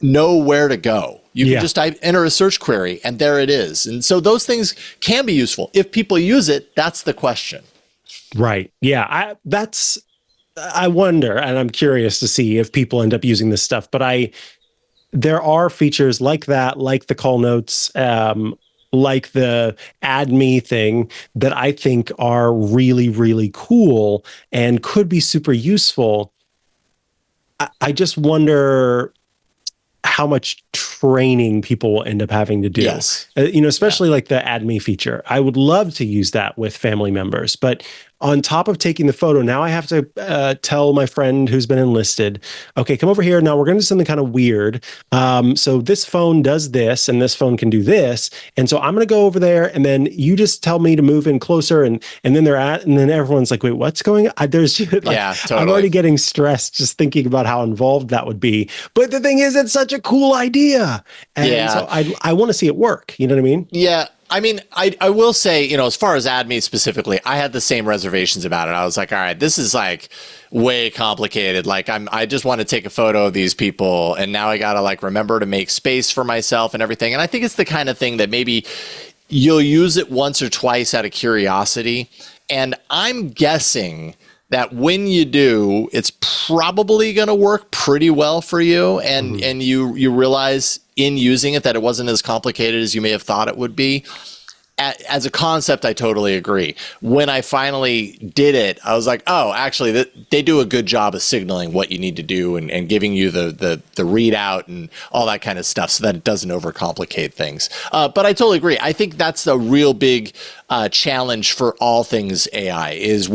know where to go. You can just enter a search query and there it is. And so those things can be useful. If people use it, that's the question. Right. Yeah. I wonder, and I'm curious to see if people end up using this stuff, but there are features like that, like the call notes, like the add me thing that I think are really, really cool and could be super useful. I just wonder how much training people will end up having to do. Yes. Especially like the add me feature. I would love to use that with family members, but on top of taking the photo, now I have to tell my friend who's been enlisted, okay, come over here. Now we're going to do something kind of weird. So this phone does this and this phone can do this. And so I'm going to go over there and then you just tell me to move in closer. And then and then everyone's like, wait, what's going on? Totally. I'm already getting stressed just thinking about how involved that would be. But the thing is, it's such a cool idea. And so I want to see it work. You know what I mean? Yeah. I mean, I will say, as far as AdMe specifically, I had the same reservations about it. I was like, all right, this is like way complicated. Like I just want to take a photo of these people and now I got to like remember to make space for myself and everything. And I think it's the kind of thing that maybe you'll use it once or twice out of curiosity. And I'm guessing that when you do, it's probably going to work pretty well for you. And and you realize in using it that it wasn't as complicated as you may have thought it would be. As a concept, I totally agree. When I finally did it, I was like, oh, actually, they do a good job of signaling what you need to do and giving you the readout and all that kind of stuff so that it doesn't overcomplicate things. But I totally agree. I think that's a real big challenge for all things AI is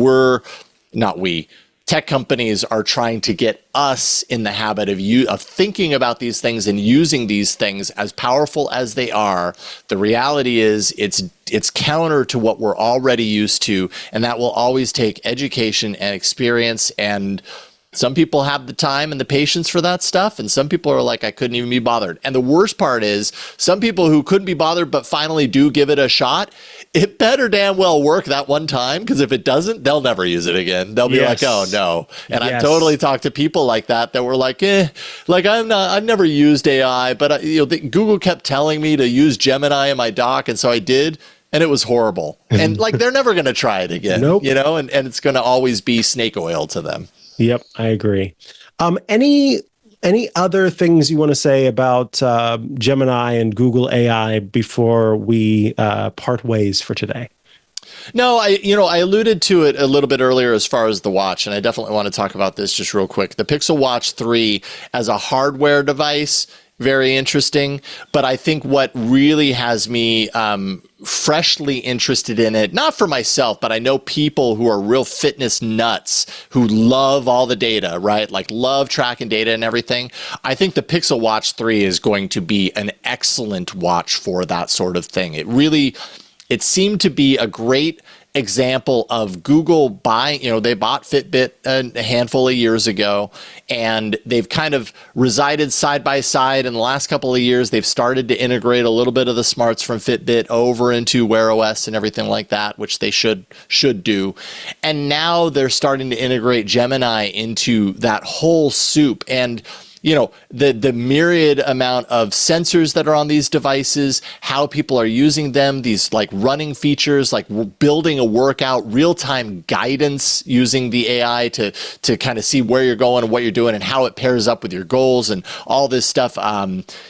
tech companies are trying to get us in the habit of thinking about these things and using these things as powerful as they are. The reality is it's counter to what we're already used to, and that will always take education and experience. And some people have the time and the patience for that stuff, and some people are like, I couldn't even be bothered. And the worst part is some people who couldn't be bothered but finally do give it a shot, it better damn well work that one time, because if it doesn't, they'll never use it again. They'll be like, oh no. And I've totally talked to people like that were like, I've never used AI, but Google kept telling me to use Gemini in my doc, and so I did. And it was horrible. And like, they're never going to try it again, and it's going to always be snake oil to them. Yep, I agree. Any other things you want to say about Gemini and Google AI before we part ways for today? No, I alluded to it a little bit earlier as far as the watch, and I definitely want to talk about this just real quick. The Pixel Watch 3 as a hardware device, very interesting. But I think what really has me freshly interested in it, not for myself, but I know people who are real fitness nuts who love all the data, right? Like love tracking data and everything. I think the Pixel Watch 3 is going to be an excellent watch for that sort of thing. It seemed to be a great example of Google buying, they bought Fitbit a handful of years ago, and they've kind of resided side by side. In the last couple of years, they've started to integrate a little bit of the smarts from Fitbit over into Wear OS and everything like that, which they should do. And now they're starting to integrate Gemini into that whole soup. And the myriad amount of sensors that are on these devices, how people are using them, these like running features, like building a workout, real-time guidance using the AI to kind of see where you're going and what you're doing and how it pairs up with your goals and all this stuff.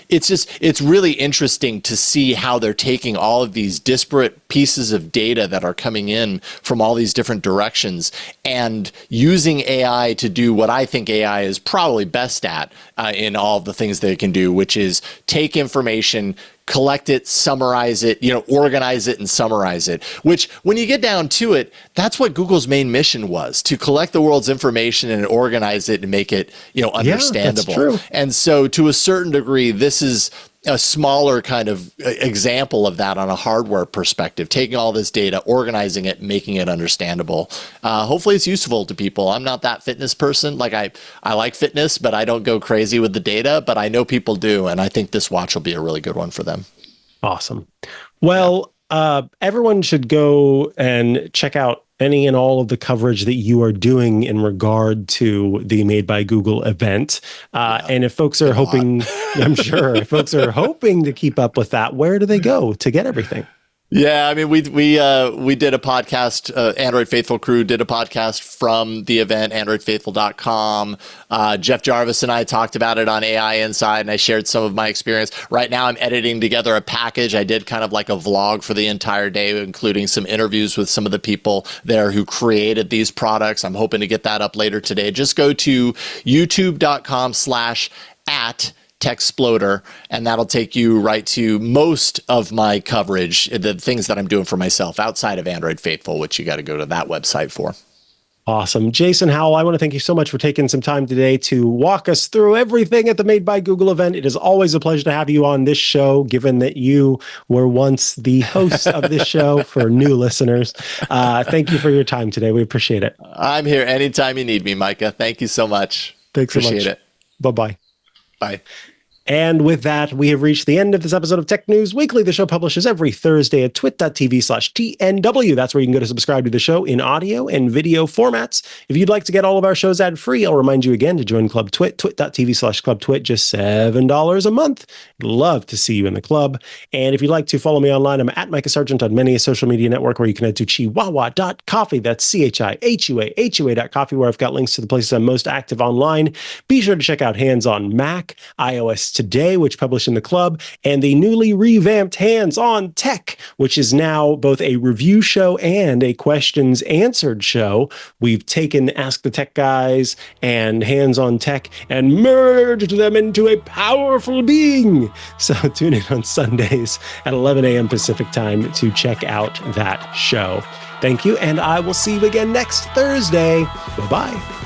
It's really interesting to see how they're taking all of these disparate pieces of data that are coming in from all these different directions and using AI to do what I think AI is probably best at in all of the things they can do, which is take information, collect it, summarize it, organize it and summarize it, which when you get down to it, that's what Google's main mission was, to collect the world's information and organize it and make it, understandable. Yeah, that's true. And so to a certain degree, this is a smaller kind of example of that on a hardware perspective, taking all this data, organizing it, making it understandable. Hopefully it's useful to people. I'm not that fitness person. Like I like fitness, but I don't go crazy with the data, but I know people do. And I think this watch will be a really good one for them. Awesome. Well, everyone should go and check out any and all of the coverage that you are doing in regard to the Made by Google event. And if folks are hoping, I'm sure, if folks are hoping to keep up with that, where do they go to get everything? Yeah, I mean, we did a podcast, Android Faithful crew did a podcast from the event, androidfaithful.com. Jeff Jarvis and I talked about it on AI Inside, and I shared some of my experience. Right now, I'm editing together a package. I did kind of like a vlog for the entire day, including some interviews with some of the people there who created these products. I'm hoping to get that up later today. Just go to youtube.com/@Techsploder, and that'll take you right to most of my coverage, the things that I'm doing for myself outside of Android Faithful, which you got to go to that website for. Awesome. Jason Howell, I want to thank you so much for taking some time today to walk us through everything at the Made by Google event. It is always a pleasure to have you on this show, given that you were once the host of this show for new listeners. Thank you for your time today. We appreciate it. I'm here anytime you need me, Micah. Thank you so much. Thanks so much. Appreciate it. Bye-bye. Bye. And with that, we have reached the end of this episode of Tech News Weekly. The show publishes every Thursday at twit.tv/TNW. That's where you can go to subscribe to the show in audio and video formats. If you'd like to get all of our shows ad-free, I'll remind you again to join Club Twit, twit.tv/clubtwit, just $7 a month. I'd love to see you in the club. And if you'd like to follow me online, I'm at Mikah Sargent on many a social media network, where you can head to chihuahua.coffee. That's CHIHUA.coffee, where I've got links to the places I'm most active online. Be sure to check out Hands on Mac, iOS Today, which published in the club, and the newly revamped Hands on Tech, which is now both a review show and a questions answered show. We've taken Ask the Tech Guys and Hands on Tech and merged them into a powerful being. So tune in on Sundays at 11 a.m. Pacific time to check out that show. Thank you, and I will see you again next Thursday. Bye-bye.